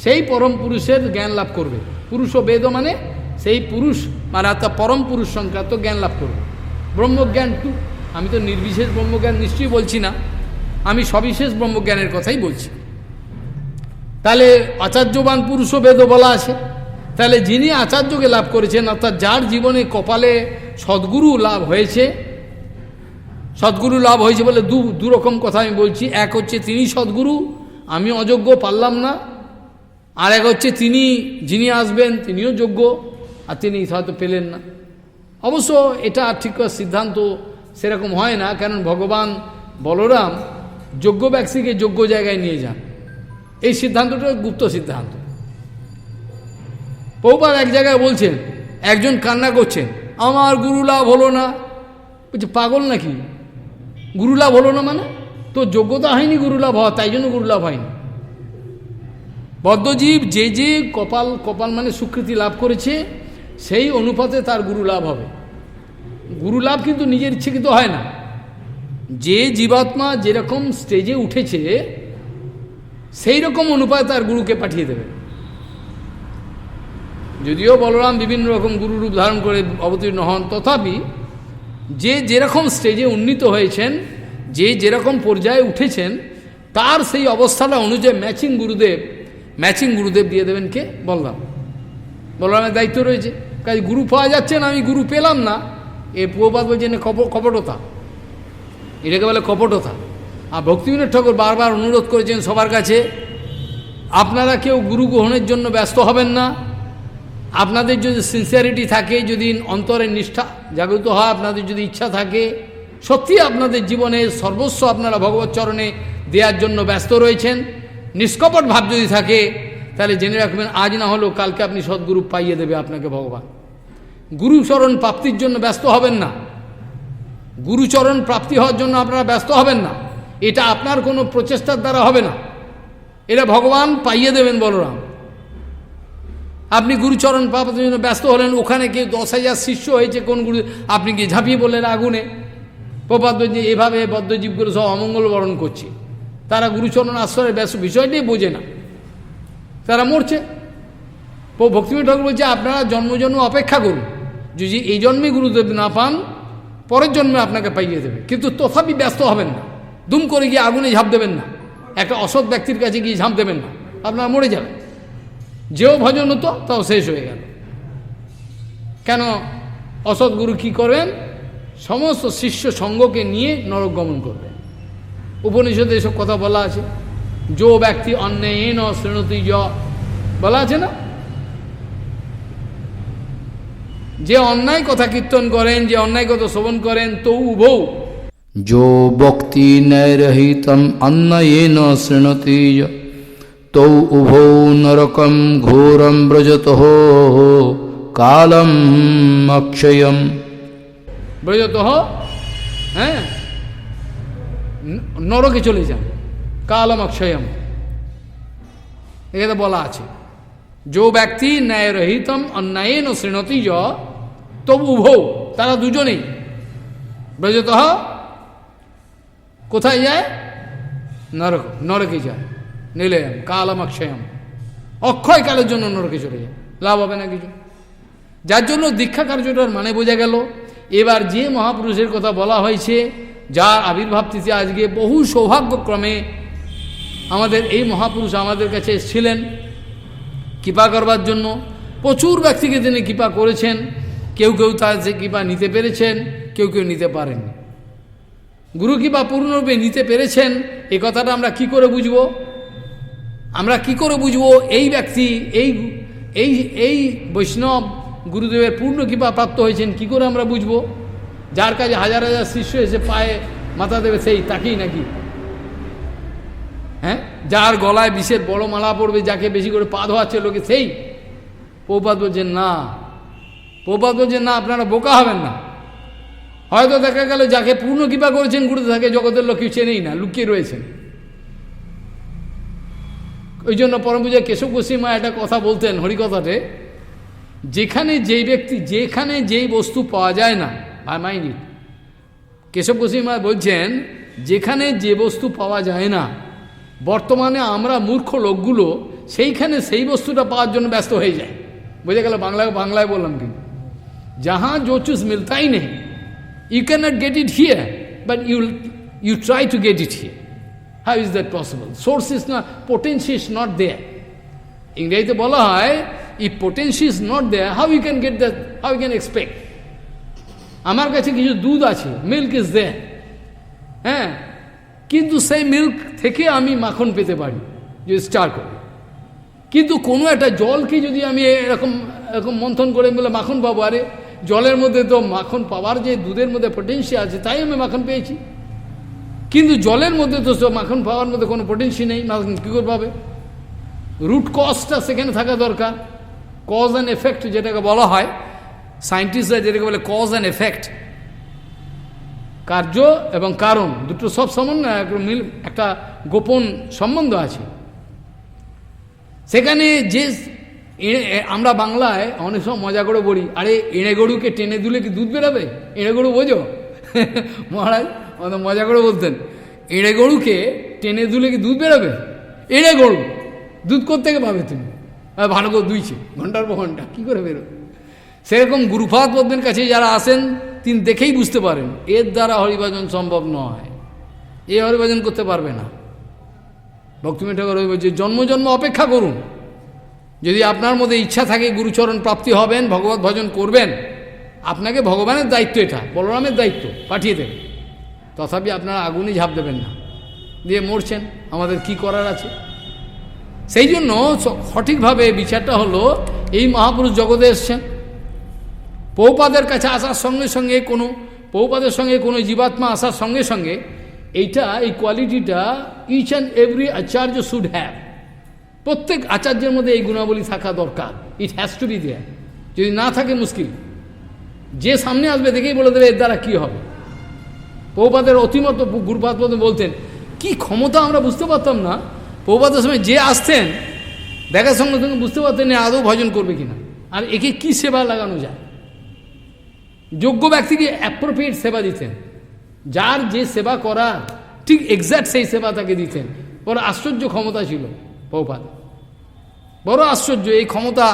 সেই পরম পুরুষের জ্ঞান লাভ করবে। পুরুষ বেদ মানে সেই পুরুষ, মানে অর্থাৎ পরম পুরুষ সংক্রান্ত জ্ঞান লাভ করবে। ব্রহ্মজ্ঞান টু, আমি তো নির্বিশেষ ব্রহ্মজ্ঞান নিশ্চয়ই বলছি না, আমি সবিশেষ ব্রহ্মজ্ঞানের কথাই বলছি। তাহলে আচার্যবান পুরুষ বেদ বলা আছে। তাহলে যিনি আচার্যকে লাভ করেছেন, অর্থাৎ যার জীবনে কপালে সদ্গুরু লাভ হয়েছে, সদ্গুরু লাভ হয়েছে বলে দু রকম কথা আমি বলছি। এক হচ্ছে তিনি সদ্গুরু, আমি অযোগ্য পারলাম না। আর এক হচ্ছে যিনি আসবেন তিনিও যোগ্য, আর তিনি হয়তো পেলেন না। অবশ্য এটা ঠিক সিদ্ধান্ত সেরকম হয় না, কারণ ভগবান বলরাম যোগ্য ব্যক্তিকে যোগ্য জায়গায় নিয়ে যান, এই সিদ্ধান্তটা গুপ্ত সিদ্ধান্ত। প্রভুপাদ এক জায়গায় বলছেন, একজন কান্না করছেন আমার গুরু লাভ হলো না। বলছে পাগল নাকি? গুরু লাভ হলো না মানে তো যোগ্যতা হয়নি গুরু লাভ হওয়া, তাই জন্য গুরু লাভ হয়নি। বদ্ধজীব যে কপাল মানে স্বীকৃতি লাভ করেছে, সেই অনুপাতে তার গুরু লাভ হবে। গুরু লাভ কিন্তু নিজের ইচ্ছাকৃত হয় না। যে জীবাত্মা যেরকম স্টেজে উঠেছে সেই রকম অনুপাতে তার গুরুকে পাঠিয়ে দেবে। যদিও বলরাম বিভিন্ন রকম গুরু রূপ ধারণ করে অবতীর্ণ হন, তথাপি যে যেরকম স্টেজে উন্নীত হয়েছেন, যে যেরকম পর্যায়ে উঠেছেন, তার সেই অবস্থাটা অনুযায়ী ম্যাচিং গুরুদেব দিয়ে দেবেন কে? বলরামের দায়িত্ব রয়েছে। কাজে গুরু পাওয়া যাচ্ছে না, আমি গুরু পেলাম না, এ প্রভুপাদ বলছেন কপটতা, এটাকে বলে কপটতা। আর ভক্তিবিনোদ ঠাকুর বারবার অনুরোধ করেছেন সবার কাছে, আপনারা কেউ গুরু গ্রহণের জন্য ব্যস্ত হবেন না। আপনাদের যদি সিনসিয়ারিটি থাকে, যদি অন্তরের নিষ্ঠা জাগ্রত হয়, আপনাদের যদি ইচ্ছা থাকে, সত্যি আপনাদের জীবনের সর্বস্ব আপনারা ভগবত চরণে দেওয়ার জন্য ব্যস্ত রয়েছেন, নিষ্কপট ভাব যদি থাকে, তাহলে জেনে রাখবেন আজ না হলেও কালকে আপনি সদ্গুরু পাইয়ে দেবে আপনাকে ভগবান। গুরুচরণ প্রাপ্তির জন্য ব্যস্ত হবেন না, গুরুচরণ প্রাপ্তি হওয়ার জন্য আপনারা ব্যস্ত হবেন না। এটা আপনার কোনো প্রচেষ্টার দ্বারা হবে না, এটা ভগবান পাইয়ে দেবেন বলরাম। আপনি গুরুচরণ প্রাপ্তির জন্য ব্যস্ত হলেন, ওখানে কেউ 10,000 শিষ্য হয়েছে, কোন গুরু আপনি কি ঝাঁপিয়ে বললেন আগুনে? প্রপাত যে এভাবে বদ্ধজীবগুলো সব অমঙ্গল বরণ করছে, তারা গুরুচরণ আশ্রয়ের বিষয়টাই বোঝে না, তারা মরছে। ভক্তিবিনোদ ঠাকুর বলছে আপনারা জন্ম অপেক্ষা করুন, যদি এই জন্মে গুরুদেব না পান, পরের জন্মে আপনাকে পাইয়ে দেবে, কিন্তু তথাপি ব্যস্ত হবেন না, দুম করে গিয়ে আগুনে ঝাঁপ দেবেন না, একটা অসৎ ব্যক্তির কাছে গিয়ে ঝাঁপ দেবেন না, আপনারা মরে যাবেন। যেও ভজন হতো তাও শেষ হয়ে গেল। কেন? অসৎ গুরু কী করবেন? সমস্ত শিষ্য সঙ্গকে নিয়ে নরক গমন করবেন। উপনিষদে এসব কথা বলা আছে। যো ব্যক্তি অন্যেন শৃণতি য বলা আছে না? যে অন্যায় কথা কীর্তন করেন, যে অন্যায় কথা শ্রবণ করেন, তো উভৌ जो भक्ति नैरहितम अन्नयेन शृणोति तौ उभौ नरकं घोरं व्रजतः कालम अक्षयम। ব্রজতঃ, হ্যাঁ, নরকে চলে যান, কালম অক্ষয়ম, এখানে বলা আছে। जो ব্যক্তি ন্যায়রহিতম অন্যায়েন শৃণোতি তবু উভৌ, তারা দুজনেই ব্রজতঃ কোথায় যায়? নরক, নরকে যায়। নিলয়ম কালম অক্ষয়ম, অক্ষয় কালের জন্য নরকে চলে যায়, লাভ হবে না কিছু। যার জন্য দীক্ষা কার্যটার মানে বোঝা গেল। এবার যে মহাপুরুষের কথা বলা হয়েছে, যার আবির্ভাব তিথি আজকে, বহু সৌভাগ্যক্রমে আমাদের এই মহাপুরুষ আমাদের কাছে এসেছিলেন কৃপা করবার জন্য। প্রচুর ব্যক্তিকে তিনি কৃপা করেছেন, কেউ কেউ তার যে কৃপা নিতে পেরেছেন, কেউ কেউ নিতে পারেননি। গুরু কৃপা পূর্ণরূপে নিতে পেরেছেন, এই কথাটা আমরা কি করে বুঝব? আমরা কি করে বুঝব এই ব্যক্তি, এই এই এই বৈষ্ণব গুরুদেবের পূর্ণ কৃপা প্রাপ্ত হয়েছেন? কি করে আমরা বুঝব? যার কাছে হাজার হাজার শিষ্য এসে পায়ে মাথা দেবে সেই তাকেই নাকি? হ্যাঁ, যার গলায় বিষের বড় মালা পড়বে, যাকে বেশি করে পা ধোয়াচ্ছে লোকে, সেই? প্রভুপাদ বলছেন না, প্রভুপাদ বলছেন না, আপনারা বোকা হবেন না। হয়তো দেখা গেল যাকে পূর্ণ কৃপা করেছেন গুরুদেব, তাকে জগতের লোক কেউ চেনেই না, লুকিয়ে রয়েছেন। ওই জন্য পরম পূজ্য কেশব গোস্বামী একটা কথা বলতেন হরিকথাতে, যেখানে যেই ব্যক্তি, যেখানে যেই বস্তু পাওয়া যায় না, I mind it, Keshab Goswami বলছেন যেখানে যে বস্তু পাওয়া যায় না, বর্তমানে আমরা মূর্খ লোকগুলো সেইখানে সেই বস্তুটা পাওয়ার জন্য ব্যস্ত হয়ে যায়। বোঝা গেল? বাংলায় বললাম কি, যাহা জো চুজ মিলতাই নেই, you cannot get it here, but you try to get it here. How is that possible? Source is not, potential is not there. ইংরেজিতে বলা হয়, if potential is not there, how you can get that, how you can expect? আমার কাছে কিছু দুধ আছে, milk is there, হ্যাঁ, কিন্তু সেই মিল্ক থেকে আমি মাখন পেতে পারি যদি স্টার করি। কিন্তু কোনো একটা জলকে যদি আমি এরকম এরকম মন্থন করে বলে মাখন পাবো, আরে জলের মধ্যে তো মাখন পাওয়ার যে দুধের মধ্যে পটেন্সিয়াল আছে, তাই আমি মাখন পেয়েছি। কিন্তু জলের মধ্যে তো মাখন পাওয়ার মধ্যে কোনো পটেন্সিয়াল নেই, মাখন কী করে পাবে? রুট কজটা সেখানে থাকা দরকার। কজ অ্যান্ড এফেক্ট যেটাকে বলা হয়, সায়েন্টিস্টরা যেটাকে বলে কজ অ্যান্ড এফেক্ট, কার্য এবং কারণ দুটো সব সমন্বয়, একটা গোপন সম্বন্ধ আছে সেখানে। যে আমরা বাংলায় অনেক সময় মজা করে বলি, আরে এঁড়ে গরুকে টেনে দুলে কি দুধ বেরোবে? এঁড়ে গরু বোঝো? মহারাজ মজা করে বলতেন, এঁড়ে গরুকে টেনে দুলে কি দুধ বেরোবে? এঁড়ে গরু দুধ কোত্থেকে পাবে তুমি? ভালো করে দুইছে ঘন্টার পর ঘন্টা, কী করে বেরোবে? সেরকম গুরুপাদ পদ্মের কাছে যারা আসেন, তিনি দেখেই বুঝতে পারেন এর দ্বারা হরিভজন সম্ভব নয়, এ হরিভজন করতে পারবে না। ভক্তিময় ঠাকুর বলছে, জন্ম জন্ম অপেক্ষা করুন, যদি আপনার মধ্যে ইচ্ছা থাকে গুরুচরণ প্রাপ্তি হবেন, ভগবত ভজন করবেন, আপনাকে ভগবানের দায়িত্ব, এটা বলরামের দায়িত্ব, পাঠিয়ে দেবেন। তথাপি আপনারা আগুনে ঝাঁপ দেবেন না, দিয়ে মরছেন, আমাদের কি করার আছে? সেই জন্য সঠিকভাবে বিচারটা হলো, এই মহাপুরুষ জগতে এসছেন, প্রভুপাদের কাছে আসার সঙ্গে সঙ্গে প্রভুপাদের সঙ্গে কোনো জীবাত্মা আসার সঙ্গে সঙ্গে এইটা, এই কোয়ালিটিটা each and every acharya should have. প্রত্যেক আচার্যের মধ্যে এই গুণাবলী থাকা দরকার, it has to be there. যদি না থাকে মুশকিল, যে সামনে আসবে দেখেই বলে দেবে এর দ্বারা কী হবে। প্রভুপাদের অতিমত গুরুপাদ বলতেন, কি ক্ষমতা আমরা বুঝতে পারতাম না। প্রভুপাদের সময় যে আসতেন দেখার সঙ্গে সঙ্গে বুঝতে পারতেন আদৌ ভজন করবে কিনা, আর একে কি সেবা লাগানো যায়। যোগ্য ব্যক্তিকে অ্যাপ্রোপ্রিয়েট সেবা দিতেন, যার যে সেবা করার ঠিক এক্স্যাক্ট সেই সেবা তাকে দিতেন। বড় আশ্চর্য ক্ষমতা ছিল প্রভুপাদ, বড় আশ্চর্য। এই ক্ষমতা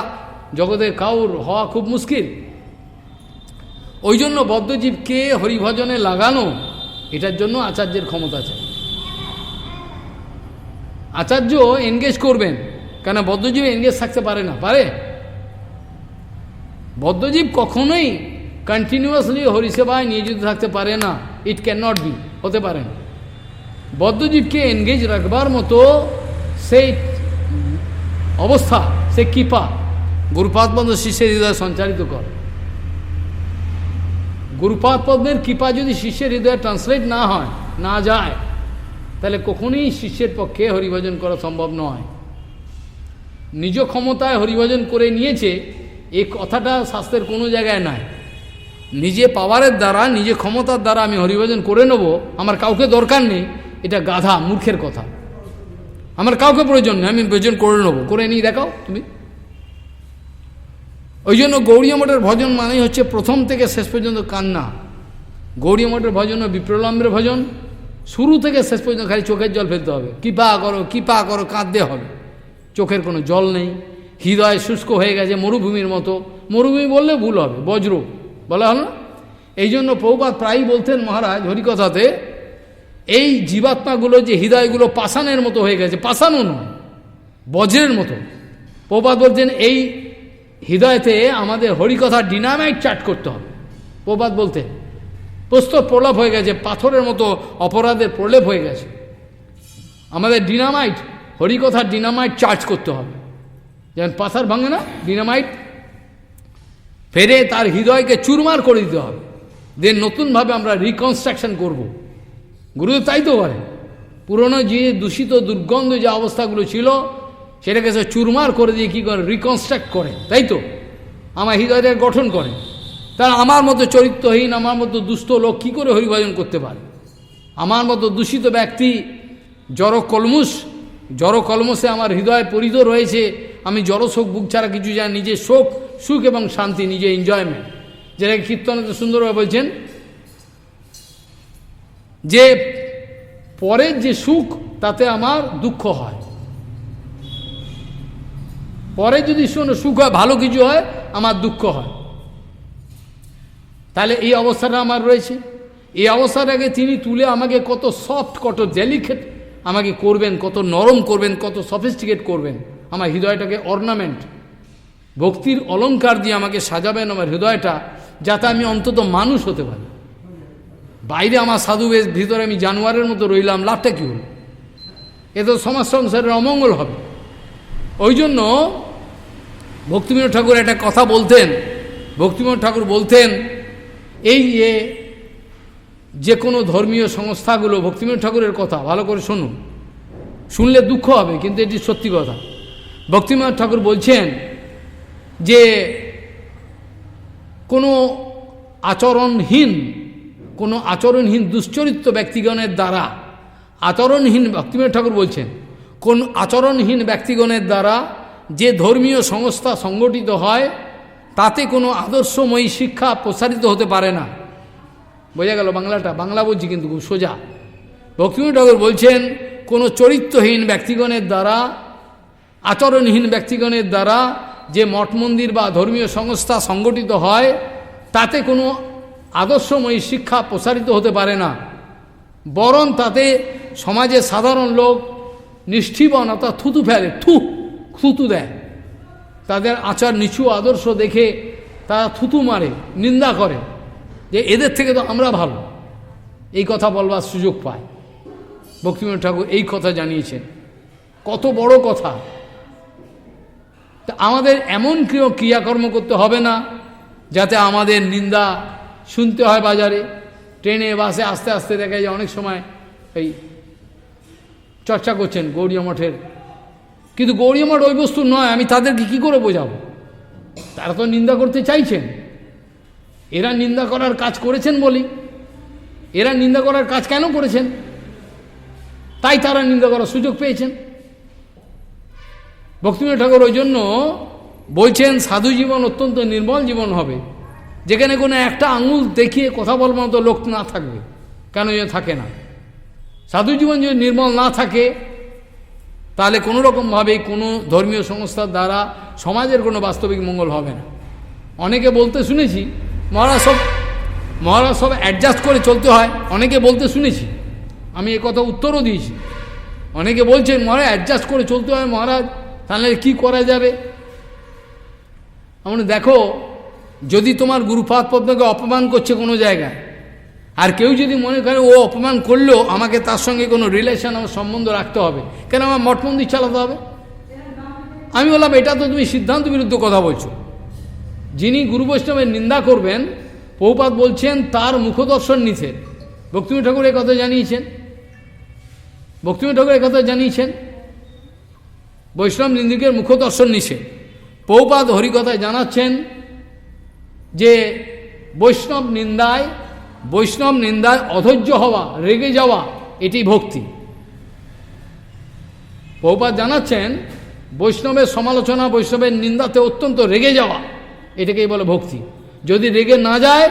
জগতের কাউর হওয়া খুব মুশকিল। ওই জন্য বদ্ধজীবকে হরিভজনে লাগানো, এটার জন্য আচার্যের ক্ষমতা চাই। আচার্য এনগেজ করবেন, কেন বদ্ধজীব এনগেজ থাকতে পারে না, পারে? বদ্ধজীব কখনোই কন্টিনিউয়াসলি হরিসেবায় নিয়োজিত থাকতে পারে না, ইট ক্যান নট বি, হতে পারে না। বদ্ধজীবকে এনগেজ রাখবার মতো সেই অবস্থা, সে কৃপা গুরুপাদ বন্ধ শিষ্যের হৃদয় সঞ্চারিত কর। গুরুপাদ পদ্মের কৃপা যদি শিষ্যের হৃদয়ে ট্রান্সলেট না হয়, না যায়, তাহলে কখনোই শিষ্যের পক্ষে হরিভজন করা সম্ভব নয়। নিজ ক্ষমতায় হরিভজন করে নিয়েছে, এই কথাটা শাস্ত্রের কোনো জায়গায় নাই। নিজে পাওয়ারের দ্বারা, নিজে ক্ষমতার দ্বারা আমি হরিভজন করে নেব, আমার কাউকে দরকার নেই, এটা গাধা, মূর্খের কথা। আমার কাউকে প্রয়োজন নেই, আমি ভজন করে নেবো, করে নিয়ে দেখাও তুমি। ওই জন্য গৌড়ীয় মঠের ভজন মানেই হচ্ছে প্রথম থেকে শেষ পর্যন্ত কান্না। গৌড়ীয় মঠের ভজন ও বিপ্রলম্বের ভজন, শুরু থেকে শেষ পর্যন্ত খালি চোখের জল ফেলতে হবে, কৃপা করো কৃপা করো, কাঁদতে হবে। চোখের কোনো জল নেই, হৃদয় শুষ্ক হয়ে গেছে মরুভূমির মতো। মরুভূমি বললে ভুল হবে, বজ্র বলা হলো না। এই জন্য প্রভুপাদ প্রায়ই বলতেন মহারাজ হরিকথাতে, এই জীবাত্মাগুলো যে হৃদয়গুলো পাষাণের মতো হয়ে গেছে, পাষাণও নয়, বজ্রের মতো। প্রভুপাদ বলতেন এই হৃদয়তে আমাদের হরিকথার ডিনামাইট চার্ট করতে হবে। প্রভুপাদ বলতেন প্রস্তর প্রলাপ হয়ে গেছে, পাথরের মতো অপরাধের প্রলেপ হয়ে গেছে, আমাদের ডিনামাইট, হরিকথার ডিনামাইট চার্জ করতে হবে। যেমন পাথর ভাঙে না, ডিনামাইট ফেরে তার হৃদয়কে চুরমার করে দিতে হবে, দেন নতুনভাবে আমরা রিকনস্ট্রাকশন করব। গুরুদেব তাই তো করে, পুরনো যে দূষিত দুর্গন্ধ যে অবস্থাগুলো ছিল সেটাকে সে চুরমার করে দিয়ে কী করে, রিকনস্ট্রাক্ট করে, তাই তো আমার হৃদয়টাকে গঠন করে। তারা আমার মতো চরিত্রহীন, আমার মতো দুস্থ লোক কী করে হরিভজন করতে পারে? আমার মতো দূষিত ব্যক্তি, জড় কলমসে আমার হৃদয় পরিত রয়েছে, আমি জড় শোক বুক ছাড়া কিছু জানি, নিজের শোক সুখ এবং শান্তি, নিজে এনজয়মেন্ট, যেটাকে কীর্তনতে সুন্দরভাবে বলছেন যে পরের যে সুখ তাতে আমার দুঃখ হয়, পরে যদি সুখ হয়, ভালো কিছু হয়, আমার দুঃখ হয়। তাহলে এই অবস্থাটা আমার রয়েছে। এই অবস্থাটাকে তিনি তুলে আমাকে কত সফট, কত ডেলিকেট আমাকে করবেন, কত নরম করবেন, কত সফিস্টিকেট করবেন, আমার হৃদয়টাকে অর্নামেন্ট, ভক্তির অলঙ্কার দিয়ে আমাকে সাজাবেন আমার হৃদয়টা, যাতে আমি অন্তত মানুষ হতে পারি। বাইরে আমার সাধু বেশ, ভিতরে আমি জানোয়ারের মতো রইলাম, লাভটা কী হল? এ তো সমাজ সংসারের অমঙ্গল হবে। ওই জন্য ভক্তিবিনোদ ঠাকুর একটা কথা বলতেন, ভক্তিবিনোদ ঠাকুর বলতেন এই যে কোনো ধর্মীয় সংস্থাগুলো, ভক্তিবিনোদ ঠাকুরের কথা ভালো করে শুনুন, শুনলে দুঃখ হবে কিন্তু এটি সত্যি কথা। ভক্তিবিনোদ ঠাকুর বলছেন যে কোনো আচরণহীন দুশ্চরিত্র ব্যক্তিগণের দ্বারা, ভক্তিবিনোদ ঠাকুর বলছেন কোন আচরণহীন ব্যক্তিগণের দ্বারা যে ধর্মীয় সংস্থা সংগঠিত হয় তাতে কোনো আদর্শময়ী শিক্ষা প্রসারিত হতে পারে না। বোঝা গেল বাংলাটা? বাংলা বলছি কিন্তু খুব সোজা। ভক্তিবিনোদ ঠাকুর বলছেন কোনো চরিত্রহীন ব্যক্তিগণের দ্বারা, আচরণহীন ব্যক্তিগণের দ্বারা যে মঠ মন্দির বা ধর্মীয় সংস্থা সংগঠিত হয় তাতে কোনো আদর্শময়ী শিক্ষা প্রসারিত হতে পারে না, বরং তাতে সমাজের সাধারণ লোক নিষ্ঠিবন অর্থাৎ থুতু ফেলে, থুতু দেয়, তাদের আচার নিচু আদর্শ দেখে তারা থুতু মারে, নিন্দা করে যে এদের থেকে তো আমরা ভালো, এই কথা বলবার সুযোগ পায়। ভক্তিবিনোদ ঠাকুর এই কথা জানিয়েছেন, কত বড় কথা। তা আমাদের এমন ক্রিয়াকর্ম করতে হবে না যাতে আমাদের নিন্দা শুনতে হয় বাজারে, ট্রেনে বাসে আস্তে আস্তে দেখা যায় অনেক সময় এই চর্চা করছেন গৌড়ীয় মঠের, কিন্তু গৌড়ীয় মঠ ওই বস্তু নয়। আমি তাদেরকে কি করে বোঝাবো? তারা তো নিন্দা করতে চাইছেন, এরা নিন্দা করার কাজ করেছেন বলি, এরা নিন্দা করার কাজ কেন করেছেন? তাই তারা নিন্দা করার সুযোগ পেয়েছেন। ভক্তিবিনোদ ঠাকুর ওই জন্য বলছেন সাধু জীবন অত্যন্ত নির্মল জীবন হবে, যেখানে কোনো একটা আঙুল দেখিয়ে কথা বলবার মতো লোক না থাকবে। কেন যে থাকে না? সাধু জীবন যদি নির্মল না থাকে তাহলে কোনো রকমভাবেই কোনো ধর্মীয় সংস্থার দ্বারা সমাজের কোনো বাস্তবিক মঙ্গল হবে না। অনেকে বলতে শুনেছি মহারাজ সব অ্যাডজাস্ট করে চলতে হয়, অনেকে বলতে শুনেছি, আমি এ কথা উত্তরও দিয়েছি। অনেকে বলছেন মহারাজ অ্যাডজাস্ট করে চলতে হয় মহারাজ, তাহলে কি করা যাবে? আমরা দেখো, যদি তোমার গুরুপাদ পদ্মকে অপমান করছে কোনো জায়গায়, আর কেউ যদি মনে করে ও অপমান করলেও আমাকে তার সঙ্গে কোনো রিলেশন, আমার সম্বন্ধ রাখতে হবে, কেন আমার মঠ মন্দির চালাতে হবে? আমি বললাম এটা তো তুমি সিদ্ধান্ত বিরুদ্ধ কথা বলছো। যিনি গুরু বৈষ্ণবের নিন্দা করবেন প্রভুপাদ বলছেন তার মুখদর্শন নিষেধ। ভক্তিবিনোদ ঠাকুর এই কথা জানিয়েছেন, ভক্তিবিনোদ ঠাকুর এই কথা জানিয়েছেন, বৈষ্ণব নিন্দিকের মুখদর্শন নিষেধ। প্রভুপাদ হরিকথায় জানাচ্ছেন যে বৈষ্ণব নিন্দায় অধৈর্য হওয়া, রেগে যাওয়া, এটি ভক্তি। প্রভুপাদ জানাচ্ছেন বৈষ্ণবের সমালোচনা, বৈষ্ণবের নিন্দাতে অত্যন্ত রেগে যাওয়া, এটাকেই বলে ভক্তি। যদি রেগে না যায়,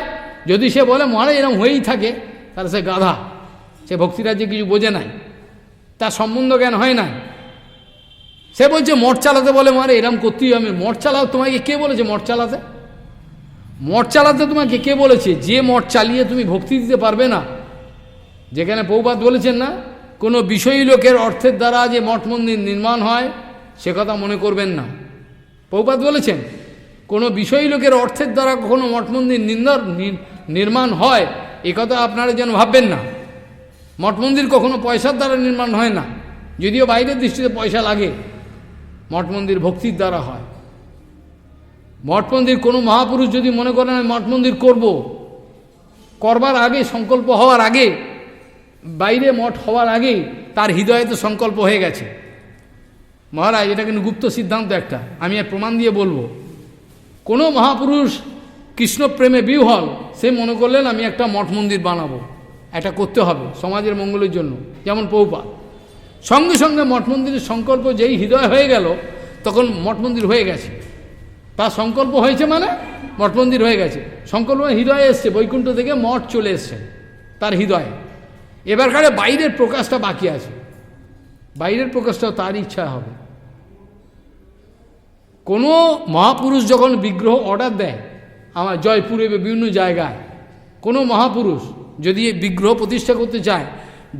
যদি সে বলে মহারাজ এরকম হয়েই থাকে, তাহলে সে গাধা, সে ভক্তিরাজ্যে কিছু বোঝে নাই, তার সম্বন্ধ জ্ঞান হয় না। সে বলছে মঠ চালাতে, বলে মারে এরম করতেই আমি মঠ চালাও। তোমাকে কে বলেছে মঠ চালাতে? মঠ চালাতে তোমাকে কে বলেছে? যে মঠ চালিয়ে তুমি ভক্তি দিতে পারবে না, যেখানে প্রভুপাদ বলেছেন না কোনো বিষয়ী লোকের অর্থের দ্বারা যে মঠ মন্দির নির্মাণ হয়, সে কথা মনে করবেন না। প্রভুপাদ বলেছেন কোনো বিষয়ী লোকের অর্থের দ্বারা কখনো মঠ মন্দির নির্মাণ হয়, এ কথা আপনারা যেন ভাববেন না। মঠ মন্দির কখনো পয়সার দ্বারা নির্মাণ হয় না, যদিও বাইরের দৃষ্টিতে পয়সা লাগে। মঠ মন্দির ভক্তির দ্বারা হয়। মঠ মন্দির কোনো মহাপুরুষ যদি মনে করেন আমি মঠ মন্দির করবো, করবার আগে, সংকল্প হওয়ার আগে, বাইরে মঠ হওয়ার আগেই তার হৃদয়ে তো সংকল্প হয়ে গেছে। মহারাজ এটা কিন্তু গুপ্ত সিদ্ধান্ত একটা, আমি আর প্রমাণ দিয়ে বলবো। কোনো মহাপুরুষ কৃষ্ণপ্রেমে বিহ্বল, সে মনে করলেন আমি একটা মঠ মন্দির বানাবো, এটা করতে হবে সমাজের মঙ্গলের জন্য, যেমন প্রভুপাদ। সঙ্গে সঙ্গে মঠ মন্দিরের সংকল্প যেই হৃদয় হয়ে গেল, তখন মঠ মন্দির হয়ে গেছে। তার সংকল্প হয়েছে মানে মঠ মন্দির হয়ে গেছে। সংকল্প হৃদয়ে এসছে, বৈকুণ্ঠ থেকে মঠ চলে এসছে তার হৃদয়ে। এবারকারে বাইরের প্রকাশটা বাকি আছে, বাইরের প্রকাশটাও তার ইচ্ছা হবে। কোনো মহাপুরুষ যখন বিগ্রহ অর্ডার দেয়, আমার জয়পুরে বিভিন্ন জায়গায় কোনো মহাপুরুষ যদি বিগ্রহ প্রতিষ্ঠা করতে চায়,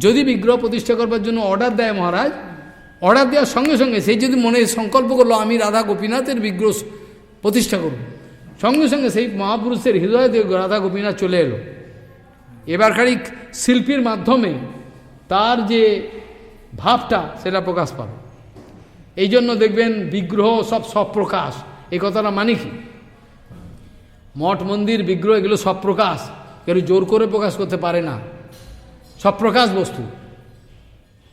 যদি বিগ্রহ প্রতিষ্ঠা করবার জন্য অর্ডার দেয় মহারাজ, অর্ডার দেওয়ার সঙ্গে সঙ্গে সেই যদি মনে সংকল্প করলো আমি রাধা গোপীনাথের বিগ্রহ প্রতিষ্ঠা করব, সঙ্গে সঙ্গে সেই মহাপুরুষের হৃদয়ে রাধা গোপীনাথ চলে এলো। এবারকারই শিল্পীর মাধ্যমে তার যে ভাবটা সেটা প্রকাশ পাবে। এই জন্য দেখবেন বিগ্রহ সব প্রকাশ, এই কথাটা মানে কি? মঠ মন্দির বিগ্রহ এগুলো সব প্রকাশ, কেউ জোর করে প্রকাশ করতে পারে না, সব প্রকাশ বস্তু।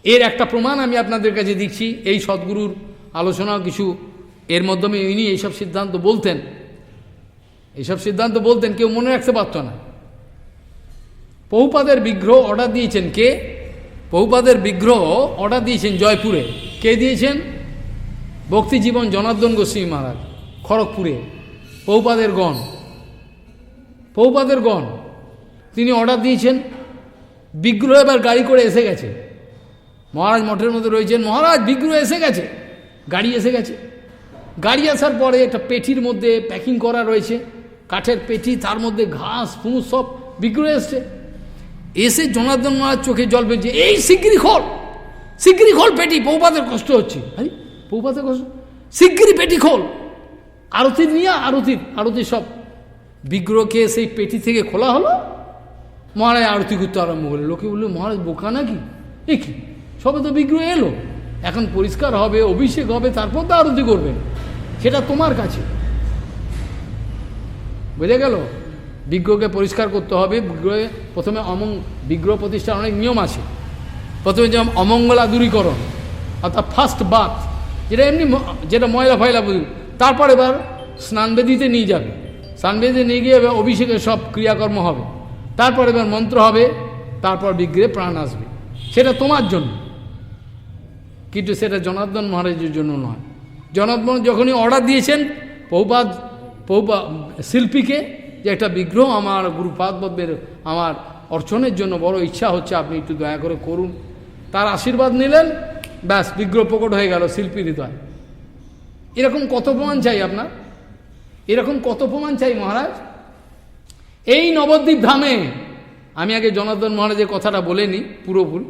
এর একটা প্রমাণ আমি আপনাদের কাছে দিচ্ছি। এই সদ্গুরুর আলোচনাও কিছু এর মাধ্যমে ইনি এইসব সিদ্ধান্ত বলতেন, এইসব সিদ্ধান্ত বলতেন, কেউ মনে রাখতে পারত না। প্রভুপাদের বিগ্রহ অর্ডার দিয়েছেন কে? প্রভুপাদের বিগ্রহ অর্ডার দিয়েছেন জয়পুরে। কে দিয়েছেন? ভক্তিজীবন জনার্দন গোস্বামী মহারাজ, খড়গপুরে। প্রভুপাদের গণ তিনি অর্ডার দিয়েছেন। বিগ্রহ এবার গাড়ি করে এসে গেছে, মহারাজ মঠের মধ্যে রয়েছেন, মহারাজ বিগ্রহ এসে গেছে, গাড়ি এসে গেছে। গাড়ি আসার পরে একটা পেটির মধ্যে প্যাকিং করা রয়েছে, কাঠের পেটি, তার মধ্যে ঘাস ফুস সব বিগ্রহ এসছে। এসে জনার্দন মহারাজ চোখে জল ফেলছে, এই শিগগিরি খোল পেটি, প্রভুপাদের কষ্ট হচ্ছে। আরে প্রভুপাদের কষ্ট, শিগগিরি পেটি খোল। আরতির সব বিগ্রহকে সেই পেটি থেকে খোলা হলো। মহারাজ আরতি করতে আরম্ভ করলো। লোকে বললো মহারাজ বোকা নাকি, এ কি, সবে তো বিগ্রহ এলো, এখন পরিষ্কার হবে, অভিষেক হবে, তারপর তো আরতি করবে, সেটা তোমার কাছে। বুঝে গেল? বিগ্রহকে পরিষ্কার করতে হবে। বিগ্রহে প্রথমে বিগ্রহ প্রতিষ্ঠার অনেক নিয়ম আছে। প্রথমে যেমন অমঙ্গলা দূরীকরণ, অর্থাৎ ফার্স্ট বাথ, যেটা ময়লা ফয়লা বুঝি, তারপর এবার স্নানবেদিতে নিয়ে যাবে, স্নানবেদিতে নিয়ে গিয়ে এবার অভিষেকের সব ক্রিয়াকর্ম হবে, তারপর এবার মন্ত্র হবে, তারপর বিগ্রহে প্রাণ আসবে। সেটা তোমার জন্য, কিন্তু সেটা জনার্দন মহারাজের জন্য নয়। জনার্দন যখনই অর্ডার দিয়েছেন প্রভুপাদ শিল্পীকে, যে একটা বিগ্রহ আমার গুরুপাদবদ্বের আমার অর্চনের জন্য বড় ইচ্ছা হচ্ছে, আপনি একটু দয়া করে করুন। তার আশীর্বাদ নিলেন, ব্যাস বিগ্রহ প্রকট হয়ে গেল শিল্পীর হৃদয়। এরকম কত প্রমাণ চাই আপনার? এরকম কত প্রমাণ চাই মহারাজ? এই নবদ্বীপ ধামে, আমি আগে জনার্দন মহারাজের কথাটা বলে নিই পুরোপুরি।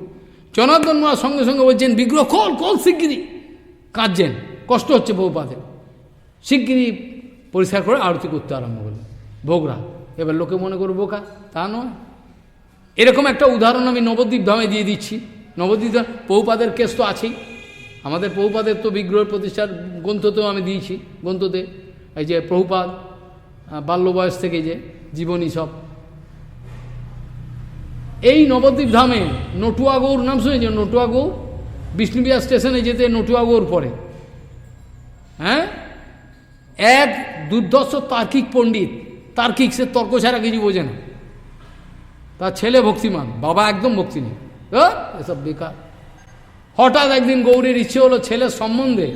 জনার্দন মহারাজ সঙ্গে সঙ্গে বলছেন বিগ্রহ খোল শিগগিরি, কাঁদছেন, কষ্ট হচ্ছে প্রভুপাদের, শিগগিরি পরিষ্কার করে আরতি করতে আরম্ভ করলেন, ভোগরা। এবার লোকে মনে করবে বোকা, তা নয়। এরকম একটা উদাহরণ আমি নবদ্বীপ ধামে দিয়ে দিচ্ছি। নবদ্বীপ প্রভুপাদের কেস তো আছেই, আমাদের প্রভুপাদের তো বিগ্রহের প্রতিষ্ঠার গ্রন্থতেও আমি দিয়েছি। গ্রন্থতে এই যে প্রভুপাদ বাল্য বয়স থেকে যে জীবনী সব। এই নবদ্বীপ ধামে নটুয়া গৌর নাম শুনেছেন? নটুয়া গৌর বিষ্ণুবিহার স্টেশনে যেতে নটুয়া গৌর পড়ে, হ্যাঁ, এক দুর্ধর্ষ তার্কিক পণ্ডিত, তার্কিক, সে তর্ক ছাড়া কিছু বোঝে না। তার ছেলে ভক্তিমান, বাবা একদম ভক্তি নেই, এসব বেকার। হঠাৎ একদিন গৌরের ইচ্ছে হলো ছেলের সম্বন্ধে,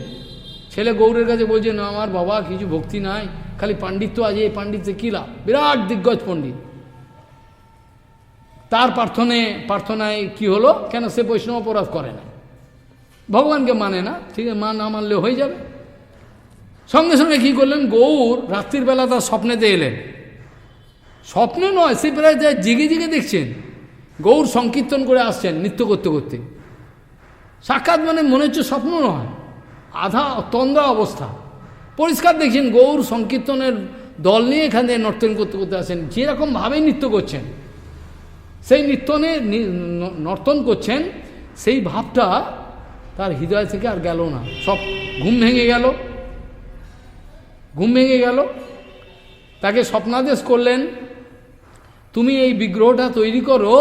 ছেলে গৌরের কাছে বলছে, না আমার বাবা কিছু ভক্তি নাই, খালি পাণ্ডিত্য আছে, এই পাণ্ডিত্যে কী লাভ, বিরাট দিগ্গজ পণ্ডিত। তার প্রার্থনায় কি হলো, কেন সে বৈষ্ণব অপরাধ করে না, ভগবানকে মানে না, ঠিক আছে, মা না মানলে হয়ে যাবে। সঙ্গে সঙ্গে কী করলেন, গৌর রাত্রির বেলা তার স্বপ্নেতে এলেন। স্বপ্নে নয়, সে প্রায় যা জেগে জেগে দেখছেন গৌর সংকীর্তন করে আসছেন নৃত্য করতে করতে। সাক্ষাৎ মানে মনে হচ্ছে স্বপ্ন নয়, আধা তন্দ্রা অবস্থা। পরিষ্কার দেখছেন গৌর সংকীর্তনের দল নিয়ে এখানে নর্তন করতে করতে আসেন, যেরকমভাবেই নৃত্য করছেন, সেই নর্তন করছেন, সেই ভাবটা তার হৃদয় থেকে আর গেল না, সব ঘুম ভেঙে গেল। তাকে স্বপ্নাদেশ করলেন, তুমি এই বিগ্রহটা তৈরি করো,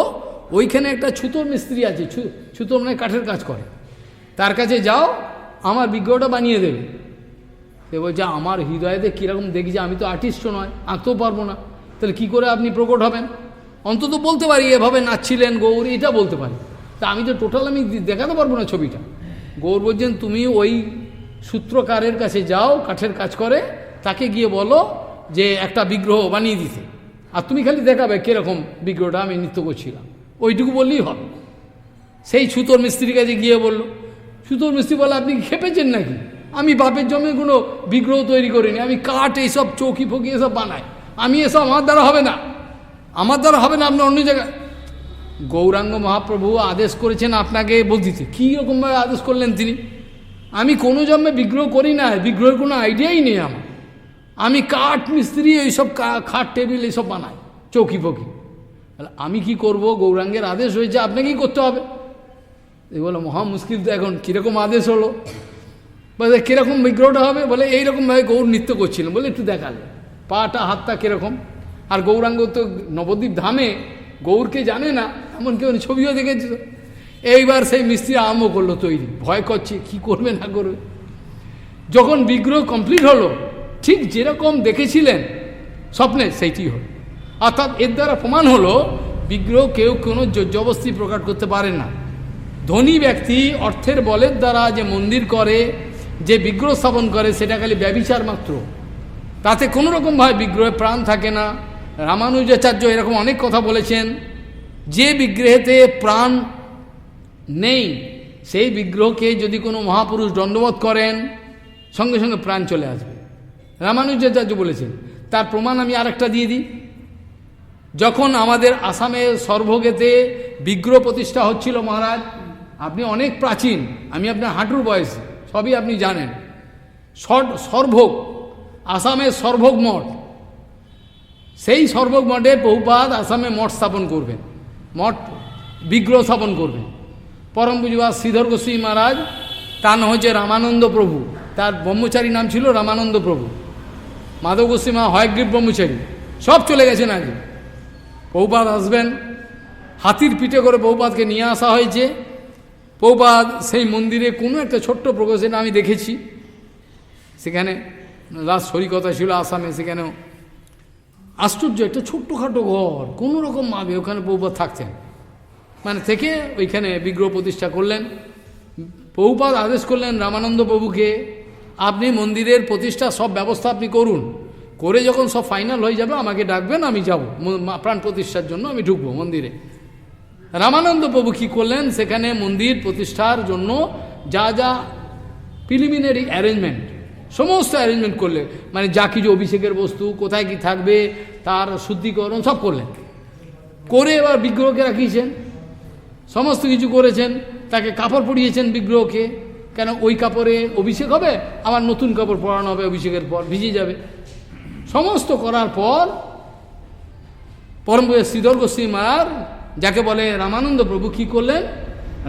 ওইখানে একটা ছুতোর মিস্ত্রি আছে, ছুতোর মানে কাঠের কাজ করে, তার কাছে যাও, আমার বিগ্রহটা বানিয়ে দেবে। সে বলছে, আমার হৃদয়তে কীরকম দেখছি, আমি তো আর্টিস্টও নয়, আঁকতেও পারবো না, তাহলে কী করে আপনি প্রকট হবেন? অন্তত বলতে পারি এভাবে নাচছিলেন গৌর, এটা বলতে পারি, তা আমি তো টোটাল আমি দেখাতে পারবো না ছবিটা। গৌর বলছেন, তুমি ওই সূত্রকারের কাছে যাও, কাঠের কাজ করে, তাকে গিয়ে বলো যে একটা বিগ্রহ বানিয়ে দিতে, আর তুমি খালি দেখাবে কীরকম বিগ্রহটা আমি নৃত্য করছিলাম, ওইটুকু বললেই হবে। সেই ছুতোর মিস্ত্রির কাছে গিয়ে বলল, ছুতোর মিস্ত্রি বলে, আপনি খেপেছেন নাকি? আমি বাপের জমে কোনো বিগ্রহ তৈরি করিনি, আমি কাঠ এইসব চৌকি ফকি এসব বানাই, আমি এসব আমার দ্বারা হবে না, আপনি অন্য জায়গায়। গৌরাঙ্গ মহাপ্রভু আদেশ করেছেন আপনাকে দিতে। কী রকমভাবে আদেশ করলেন তিনি? আমি কোনো জন্মে বিগ্রহ করি না, বিগ্রহের কোনো আইডিয়াই নেই আমার, আমি কাঠ মিস্ত্রি, এইসব খাট টেবিল এইসব বানাই, চৌকি ফকি। আমি কি করব? গৌরাঙ্গের আদেশ হয়েছে, আপনাকেই করতে হবে। এই বলো, মহা মুশকিল তো এখন, কীরকম আদেশ হলো? বলে কীরকম বিগ্রহটা হবে? বলে এইরকমভাবে গৌর নৃত্য করছিলেন, বলে একটু দেখালে পাটা হাতটা কীরকম। আর গৌরাঙ্গ তো নবদ্বীপ ধামে গৌরকে জানে না, এমন কেউ ছবিও দেখেছিল। এইবার সেই মিস্ত্রি আরম্ভ করলো তৈরি, ভয় করছে কী করবে না করবে। যখন বিগ্রহ কমপ্লিট হলো, ঠিক যেরকম দেখেছিলেন স্বপ্নে সেইটি হলো। অর্থাৎ এর দ্বারা প্রমাণ হলো বিগ্রহ কেউ কোনো জবরদস্তি প্রকাশ করতে পারে না। ধনী ব্যক্তি অর্থের বলের দ্বারা যে মন্দির করে, যে বিগ্রহ স্থাপন করে, সেটা খালি ব্যভিচার মাত্র, তাতে কোনো রকমভাবে বিগ্রহে প্রাণ থাকে না। রামানুজাচার্য এরকম অনেক কথা বলেছেন, যে বিগ্রহেতে প্রাণ নেই সেই বিগ্রহকে যদি কোনো মহাপুরুষ দণ্ডবোধ করেন, সঙ্গে সঙ্গে প্রাণ চলে আসবে। রামানুজাচার্য বলেছেন। তার প্রমাণ আমি আরেকটা দিয়ে দিই। যখন আমাদের আসামের সরভোগেতে বিগ্রহ প্রতিষ্ঠা হচ্ছিল, মহারাজ আপনি অনেক প্রাচীন, আমি আপনার হাঁটুর বয়স, সবই আপনি জানেন। সরভোগ, আসামের সরভোগ মঠ, সেই সরভোগ মঠে বহুপাদ আসামে মঠ স্থাপন করবেন, মঠ বিগ্রহ স্থাপন করবেন। পরম পূজ্যপাদ শ্রীধর গোস্বামী মহারাজ, তার নাম হচ্ছে রামানন্দ প্রভু, তার ব্রহ্মচারী নাম ছিল রামানন্দ প্রভু। মাধব গোস্বামী হয়গ্রীব ব্রহ্মচারী, সব চলে গেছেন আগে। বহুপাদ আসবেন, হাতির পিঠে করে বহুপাদকে নিয়ে আসা হয়েছে। বহুপাদ সেই মন্দিরে কোনো একটা ছোট্ট প্রকাশন আমি দেখেছি, সেখানে লাস্ট হরিকথা ছিল আসামে, সেখানেও আশ্চর্য একটা ছোট্টখাটো ঘর, কোনো রকম ভাবে ওখানে বহুপাদ থাকতেন, মানে থেকে ওইখানে বিগ্রহ প্রতিষ্ঠা করলেন। বহুপাদ আদেশ করলেন রামানন্দ প্রভুকে, আপনি মন্দিরের প্রতিষ্ঠা সব ব্যবস্থা আপনি করুন, করে যখন সব ফাইনাল হয়ে যাবে আমাকে ডাকবেন, আমি যাব প্রাণ প্রতিষ্ঠার জন্য, আমি ঢুকবো মন্দিরে। রামানন্দ প্রভু কী করলেন, সেখানে মন্দির প্রতিষ্ঠার জন্য যা যা প্রিলিমিনারি অ্যারেঞ্জমেন্ট, সমস্ত অ্যারেঞ্জমেন্ট করলে, মানে যা কিছু অভিষেকের বস্তু, কোথায় কি থাকবে, তার শুদ্ধিকরণ সব করলেন। করে এবার বিগ্রহকে রাখিয়েছেন, সমস্ত কিছু করেছেন। তাকে কাপড় পরিয়েছেন বিগ্রহকে, কেন ওই কাপড়ে অভিষেক হবে, আবার নতুন কাপড় পরানো হবে অভিষেকের পর, ভিজে যাবে। সমস্ত করার পর পরম শ্রীধর গোস্বামী মহারাজ, যাকে বলে রামানন্দ প্রভু, কী করলেন,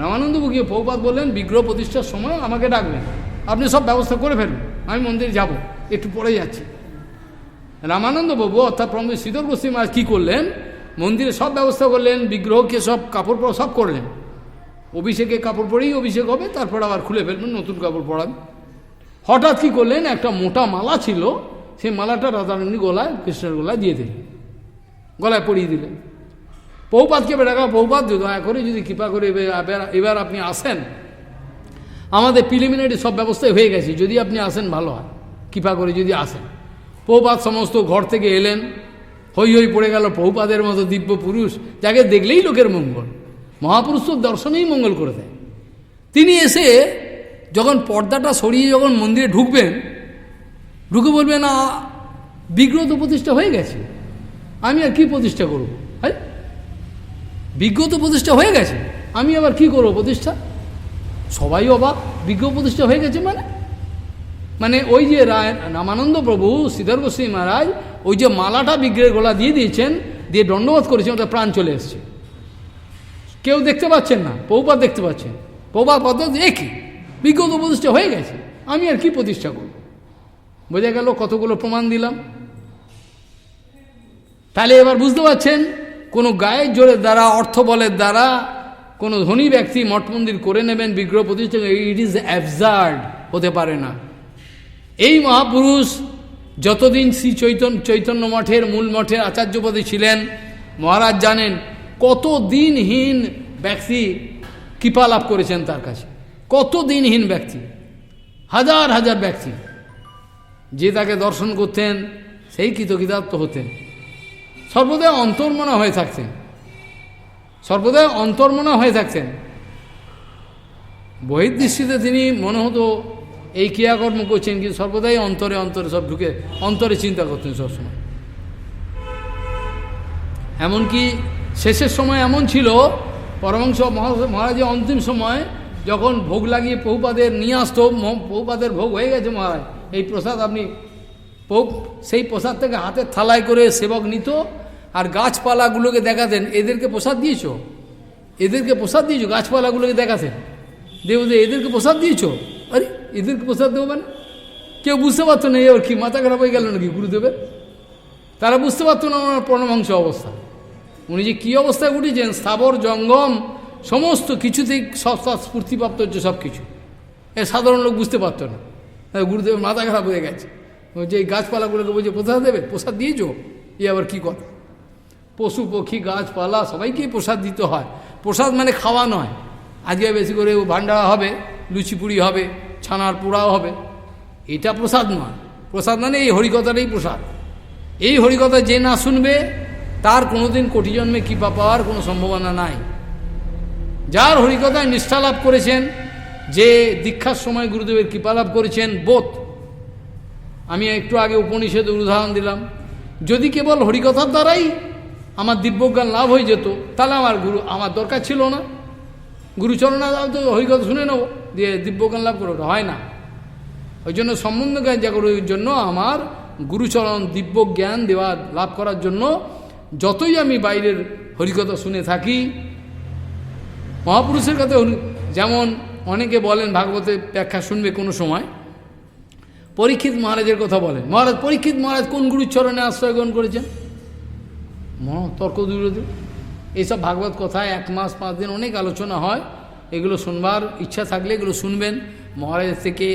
রামানন্দ প্রভুকে বহুপাদ বললেন, বিগ্রহ প্রতিষ্ঠার সময় আমাকে ডাকবেন, আপনি সব ব্যবস্থা করে ফেলুন, আমি মন্দিরে যাব, একটু পরে যাচ্ছি। রামানন্দ বাবু অর্থাৎ প্রভু শ্রীধর গোস্বামী মহারাজ কী করলেন, মন্দিরে সব ব্যবস্থা করলেন, বিগ্রহকে সব কাপড় পরা সব করলেন। অভিষেকে কাপড় পরেই অভিষেক হবে, তারপর আবার খুলে ফেলবেন, নতুন কাপড় পরান। হঠাৎ কী করলেন, একটা মোটা মালা ছিল, সেই মালাটা রাধারানী গলায়, কৃষ্ণের গলায় দিয়ে দিলেন, গলায় পরিয়ে দিলেন। প্রভুপাদকে ডাকা, প্রভুপাদ দয়া করে যদি কৃপা করে এবার আপনি আসেন, আমাদের প্রিলিমিনারি সব ব্যবস্থাই হয়ে গেছে, যদি আপনি আসেন ভালো হয়, কৃপা করে যদি আসেন। প্রভুপাদ সমস্ত ঘর থেকে এলেন, হই হই পড়ে গেল, প্রভুপাদের মতো দিব্য পুরুষ, যাকে দেখলেই লোকের মঙ্গল, মহাপুরুষ তো দর্শনেই মঙ্গল করে দেয়। তিনি এসে যখন পর্দাটা সরিয়ে যখন মন্দিরে ঢুকবেন, ঢুকে বলবেন, বিগ্রহ তো প্রতিষ্ঠা হয়ে গেছে, আমি আর কি প্রতিষ্ঠা করব? হ্যাঁ, বিগ্রহ তো প্রতিষ্ঠা হয়ে গেছে, আমি আবার কি করব প্রতিষ্ঠা? সবাই অবাক, বিগ্রহ প্রতিষ্ঠা হয়ে গেছে মানে ওই যে রামানন্দ প্রভু শ্রীধর গোস্বামী মহারাজ ওই যে মালাটা বিগ্রহের গলা দিয়ে দিয়েছেন, দিয়ে দণ্ডবোধ করেছেন, ওটা প্রাণ চলে এসছে। কেউ দেখতে পাচ্ছেন না, প্রভুপাদ দেখতে পাচ্ছেন। প্রভুপাদ পদ্ধতি একই, বিগ্রহ তো প্রতিষ্ঠা হয়ে গেছে, আমি আর কি প্রতিষ্ঠা করব? বোঝা গেল কতগুলো প্রমাণ দিলাম। তাহলে এবার বুঝতে পারছেন, কোনো গায়ের জোরের দ্বারা, অর্থ বলের দ্বারা কোনো ধনী ব্যক্তি মঠ মন্দির করে নেবেন, বিগ্রহ প্রতিষ্ঠা, ইট ইজ অ্যাবসার্ড, হতে পারে না। এই মহাপুরুষ যতদিন শ্রী চৈতন্য মঠের মূল মঠের আচার্য পদে ছিলেন, মহারাজ জানেন কত দিনহীন ব্যক্তি কৃপা লাভ করেছেন তার কাছে, কত দিনহীন ব্যক্তি, হাজার হাজার ব্যক্তি যে তাকে দর্শন করতেন, সেই কৃতকৃতার্থ হতেন, সর্বদাই অন্তর্মনা হয়ে থাকতেন, সর্বদাই অন্তর্মনা হয়ে থাকতেন। বহির্দৃষ্টিতে তিনি মনে হতো এই ক্রিয়াকর্ম করছেন, কিন্তু সর্বদাই অন্তরে অন্তরে সব ঢুকে অন্তরে চিন্তা করতেন সবসময়। এমনকি শেষের সময় এমন ছিল, পরমহংস মহারাজের অন্তিম সময় যখন ভোগ লাগিয়ে প্রভুপাদের নিয়ে আসতো, প্রভুপাদের ভোগ হয়ে গেছে মহারাজ, এই প্রসাদ আপনি, সেই প্রসাদ থেকে হাতের থালায় করে সেবক নিত, আর গাছপালাগুলোকে দেখাতেন, এদেরকে প্রসাদ দিয়েছ, এদেরকে প্রসাদ দিয়েছ, গাছপালাগুলোকে দেখাতেন, দেবদে এদেরকে প্রসাদ দিয়েছ, আরে এদেরকে প্রসাদ দেবো মানে? কেউ বুঝতে পারতো না, এবার কি মাথা খারাপ হয়ে গেল নাকি গুরুদেবের? তারা বুঝতে পারতো না ওনার পরমহংস অবস্থা, উনি যে কী অবস্থায় উঠেছেন, স্থাবর জঙ্গম সমস্ত কিছুতেই সৎ স্ফূর্তিপ্রাপ্ত হচ্ছে সব কিছু, এ সাধারণ লোক বুঝতে পারতো না। গুরুদেবের মাথা খারাপ হয়ে গেছে, যে এই গাছপালাগুলোকে বলছে প্রসাদ দেবে, প্রসাদ দিয়েছ, এ আবার কী কথা? পশু পক্ষী গাছপালা সবাইকেই প্রসাদ দিতে হয়, প্রসাদ মানে খাওয়া নয়। আজকে বেশি করে ভান্ডারা হবে, লুচি পুরি হবে, ছানার পোড়াও হবে, এটা প্রসাদ নয়। প্রসাদ মানে এই হরিকথাটাই প্রসাদ। এই হরিকথা যে না শুনবে তার কোনোদিন কোটি জন্মে কৃপা পাওয়ার কোনো সম্ভাবনা নাই। যার হরিকথায় নিষ্ঠা লাভ করেছেন, যে দীক্ষার সময় গুরুদেবের কৃপা লাভ করেছেন, বোধ, আমি একটু আগে উপনিষদের উদাহরণ দিলাম, যদি কেবল হরিকথার দ্বারাই আমার দিব্যজ্ঞান লাভ হয়ে যেত, তাহলে আমার দরকার ছিল না, গুরুচরণা তো হরিকথা শুনে নেব, দিয়ে দিব্যজ্ঞান লাভ করে, হয় না। ওই জন্য সম্বন্ধ জ্ঞান জাগরণের জন্য আমার গুরুচরণ দিব্য জ্ঞান দেওয়া লাভ করার জন্য যতই আমি বাইরের হরিকথা শুনে থাকি, মহাপুরুষের কথা, যেমন অনেকে বলেন ভাগবতে ব্যাখ্যা শুনবে কোনো সময়, পরীক্ষিত মহারাজের কথা বলেন, মহারাজ পরীক্ষিত মহারাজ কোন গুরুচরণে আশ্রয় গ্রহণ করেছেন? তর্ক বিরোধী এইসব ভাগবত কথায় 1 মাস 5 দিন অনেক আলোচনা হয়, এগুলো শুনবার ইচ্ছা থাকলে এগুলো শুনবেন, মহারাজের থেকে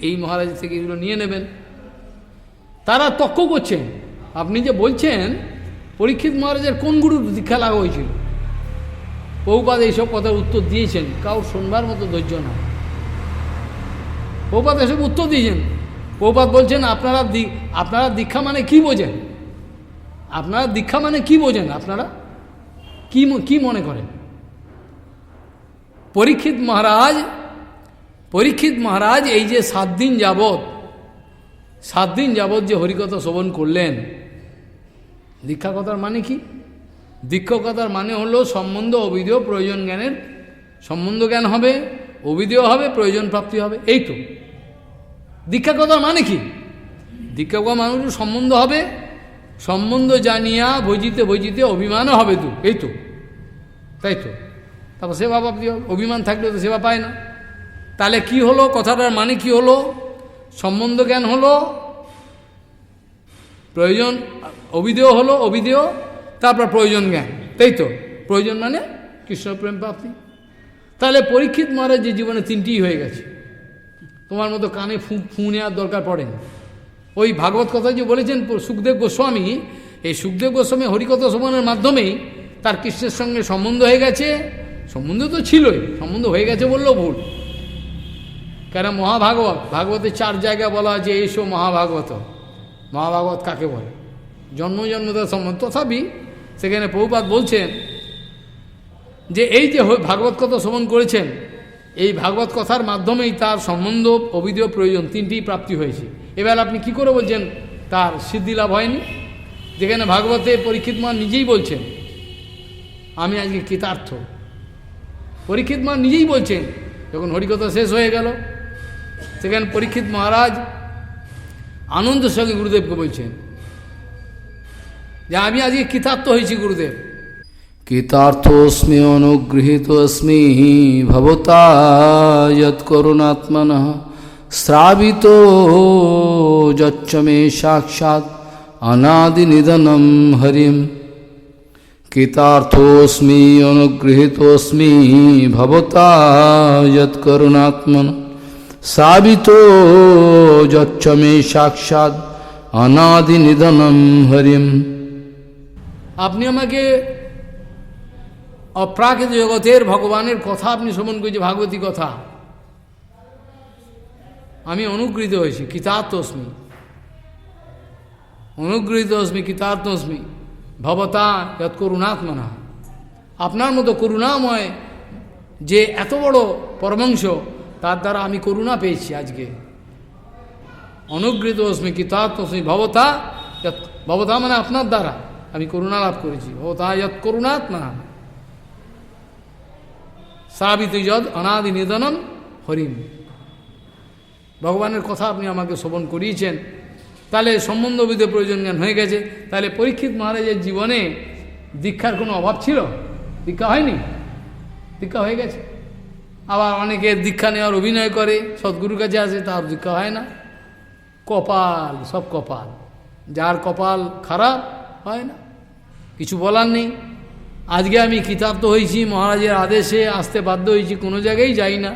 এই মহারাজের থেকে এগুলো নিয়ে নেবেন। তারা তর্ক করছেন, আপনি যে বলছেন পরীক্ষিত মহারাজের কোন গুরুর দীক্ষা লাভ হয়েছিল, প্রভুপাদ এইসব কথার উত্তর দিয়েছেন, কারোর শুনবার মতো ধৈর্য না। প্রভুপাদ এসব উত্তর দিয়েছেন। প্রভুপাদ বলছেন, আপনারা দীক্ষা মানে কি বোঝেন? আপনারা দীক্ষা মানে কি বোঝেন? আপনারা কি মনে করেন? পরীক্ষিত মহারাজ এই যে 7 দিন যাবৎ যে হরিকথা শ্রবণ করলেন, দীক্ষা কথার মানে কি? দীক্ষা কথার মানে হলো সম্বন্ধ অবিধেয় প্রয়োজন জ্ঞানের, সম্বন্ধ জ্ঞান হবে, অবিধেয় হবে, প্রয়োজন প্রাপ্তি হবে, এই তো দীক্ষা কথার মানে কি? দীক্ষা কথা মানে সম্বন্ধ হবে, সম্বন্ধ জানিয়া ভজিতে অভিমানও হবে, তো এই তো, তাই তো। তারপর সেবা প্রাপ্তি হবে, অভিমান থাকলে তো সেবা পায় না। তাহলে কি হলো, কথাটার মানে কি হলো? সম্বন্ধ জ্ঞান হলো প্রয়োজন অবিধেয় হলো, অবিধেয়, তারপর প্রয়োজন জ্ঞান, তাই তো? প্রয়োজন মানে কৃষ্ণ প্রেম প্রাপ্তি। তাহলে পরীক্ষিত মহারাজ যে জীবনে তিনটিই হয়ে গেছে, তোমার মতো কানে ফু নেওয়ার দরকার পড়েনি। ওই ভাগবত কথা যে বলেছেন সুখদেব গোস্বামী, এই সুখদেব গোস্বামী হরিকথা শ্রবণের মাধ্যমেই তার কৃষ্ণের সঙ্গে সম্বন্ধ হয়ে গেছে। সম্বন্ধ তো ছিলই, সম্বন্ধ হয়ে গেছে বললেও ভুল। কেন মহাভাগবত, ভাগবতের 4 জায়গায় বলা আছে এইসব মহাভাগবত। মহাভাগবত কাকে বলে? জন্ম জন্মদার সম্বন্ধ। তথাপি সেখানে প্রভুপাদ বলছেন যে এই যে ভাগবত কথা শ্রবণ করেছেন, এই ভাগবত কথার মাধ্যমেই তার সম্বন্ধ অবিধেয় প্রয়োজন তিনটি প্রাপ্তি হয়েছে। এবার আপনি কি করে বলছেন তার সিদ্ধি লাভ হয়নি? যেখানে ভাগবতে পরীক্ষিত মহারাজ নিজেই বলছেন আমি আজকে কৃতার্থ। পরীক্ষিত মহারাজ নিজেই বলছেন, যখন হরিকথা শেষ হয়ে গেল, সেখানে পরীক্ষিত মহারাজ আনন্দের সঙ্গে গুরুদেবকে বলছেন যে আমি আজকে কৃতার্থ হয়েছি গুরুদেব। কৃতার্থোস্মি অনুগৃহীতোস্মি ভবতা যৎকরুণাত্মনঃ শ্রাবিতো যচ্চ মে সাক্ষাৎ অনাদিনিধনম হরিম। কৃতার্থোস্মি অনুগৃহীতোস্মি ভবতা যৎকরুণাত্মনঃ শ্রাবিতো যচ্চ মে সাক্ষাৎ অনাদিনিধনম হরিম। আপনি আমাকে অপ্রাকৃত জগতের ভগবানের কথা আপনি শ্রবণ করেছি, ভাগবতী কথা। আমি অনুগৃহীত হয়েছি, কৃতার্থোস্মি, অনুগৃহীতোস্মি কৃতার্থোস্মি ভবতা যৎ করুণাত্মনা। আপনার মতো করুণাময় যে এত বড় পরমাংশ, তার দ্বারা আমি করুণা পেয়েছি আজকে। অনুগৃহীতোস্মি কৃতার্থোস্মি ভবতা যৎ, ভবতা মানে আপনার দ্বারা আমি করুণা লাভ করেছি। ভবতা যৎ করুণাত্মনা শ্রাবিত যদ অনাদি নিধনম হরিম। ভগবানের কথা আপনি আমাকে শ্রবণ করিয়েছেন, তাহলে সম্বন্ধবিধে প্রয়োজন জ্ঞান হয়ে গেছে। তাহলে পরীক্ষিত মহারাজের জীবনে দীক্ষার কোনো অভাব ছিল? দীক্ষা হয়নি? দীক্ষা হয়ে গেছে। আবার অনেকে দীক্ষা নেওয়ার অভিনয় করে, সদ্গুরুর কাছে আসে, তার দীক্ষা হয় না। কপাল, সব কপাল। যার কপাল খারাপ হয় না, কিছু বলার নেই। আজকে আমি কৃতার্থ হয়েছি, মহারাজের আদেশে আসতে বাধ্য হয়েছি, কোনো জায়গায় যাই না,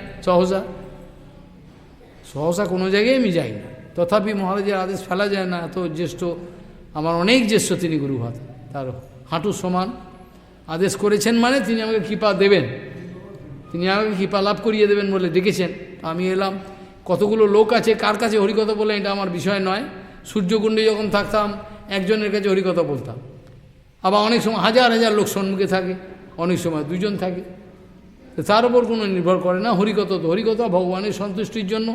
সহসা কোনো জায়গায় আমি যাই না। তথাপি মহারাজের আদেশ ফেলা যায় না, এত জ্যেষ্ঠ, আমার অনেক জ্যেষ্ঠ তিনি গুরুভাত, তার হাঁটুর সমান। আদেশ করেছেন মানে তিনি আমাকে কৃপা দেবেন, তিনি আমাকে কৃপা লাভ করিয়ে দেবেন বলে ডেকেছেন। আমি এলাম। কতগুলো লোক আছে, কার কাছে হরিকথা বলে এটা আমার বিষয় নয়। সূর্যকুণ্ডে যখন থাকতাম একজনের কাছে হরিকথা বলতাম, আবার অনেক সময় হাজার হাজার লোক সম্মুখে থাকে, অনেক সময় 2 জন থাকে। তার উপর কোনো নির্ভর করে না। হরিকথা তো হরিকথা ভগবানের সন্তুষ্টির জন্য।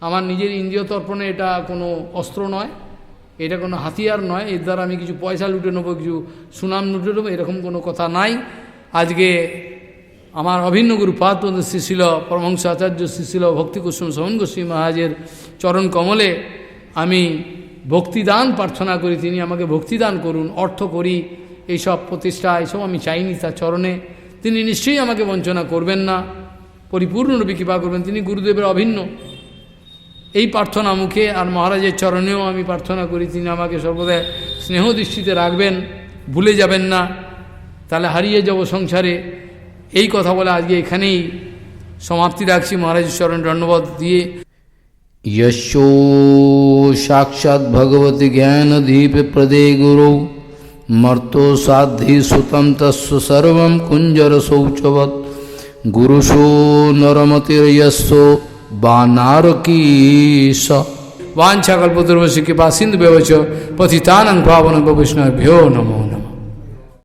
আমার নিজের ইন্দ্রিয় তর্পণে এটা কোনো অস্ত্র নয়, এটা কোনো হাতিয়ার নয়, এর দ্বারা আমি কিছু পয়সা লুটে নেবো, কিছু সুনাম লুটে নেবো, এরকম কোনো কথা নাই। আজকে আমার অভিন্ন গুরুপাদ শ্রীশিল পরমহংস আচার্য শ্রীশিল ভক্তিকুসুম শ্রবণ গোস্বামী মহারাজের চরণ কমলে আমি ভক্তিদান প্রার্থনা করি, তিনি আমাকে ভক্তিদান করুন। অর্থ করি, এইসব প্রতিষ্ঠা, এইসব আমি চাইনি তার চরণে। তিনি নিশ্চয়ই আমাকে বঞ্চনা করবেন না, পরিপূর্ণরূপে কৃপা করবেন। তিনি গুরুদেবের অভিন্ন, এই প্রার্থনা মুখে আর মহারাজের চরণেও আমি প্রার্থনা করি, তিনি আমাকে সর্বদা স্নেহ দৃষ্টিতে রাখবেন, ভুলে যাবেন না, তাহলে হারিয়ে যাব সংসারে। এই কথা বলে আজকে এখানেই সমাপ্তি রাখছি, মহারাজের চরণ ধন্যবাদ দিয়ে। यशो साक्षात् भगवती ज्ञानदीप प्रदे गुरौ मर्तो साधि सुतं तस्व सर्वं कुंजर शौचवत् गुरुषो नरमतिर्यस्सो बानारकीश। वाञ्छाकल्पतरुभ्यश्च कृपा सिन्धुभ्यो च पतितानां पावनेभ्यो वैष्णवेभ्यो नमो नमः।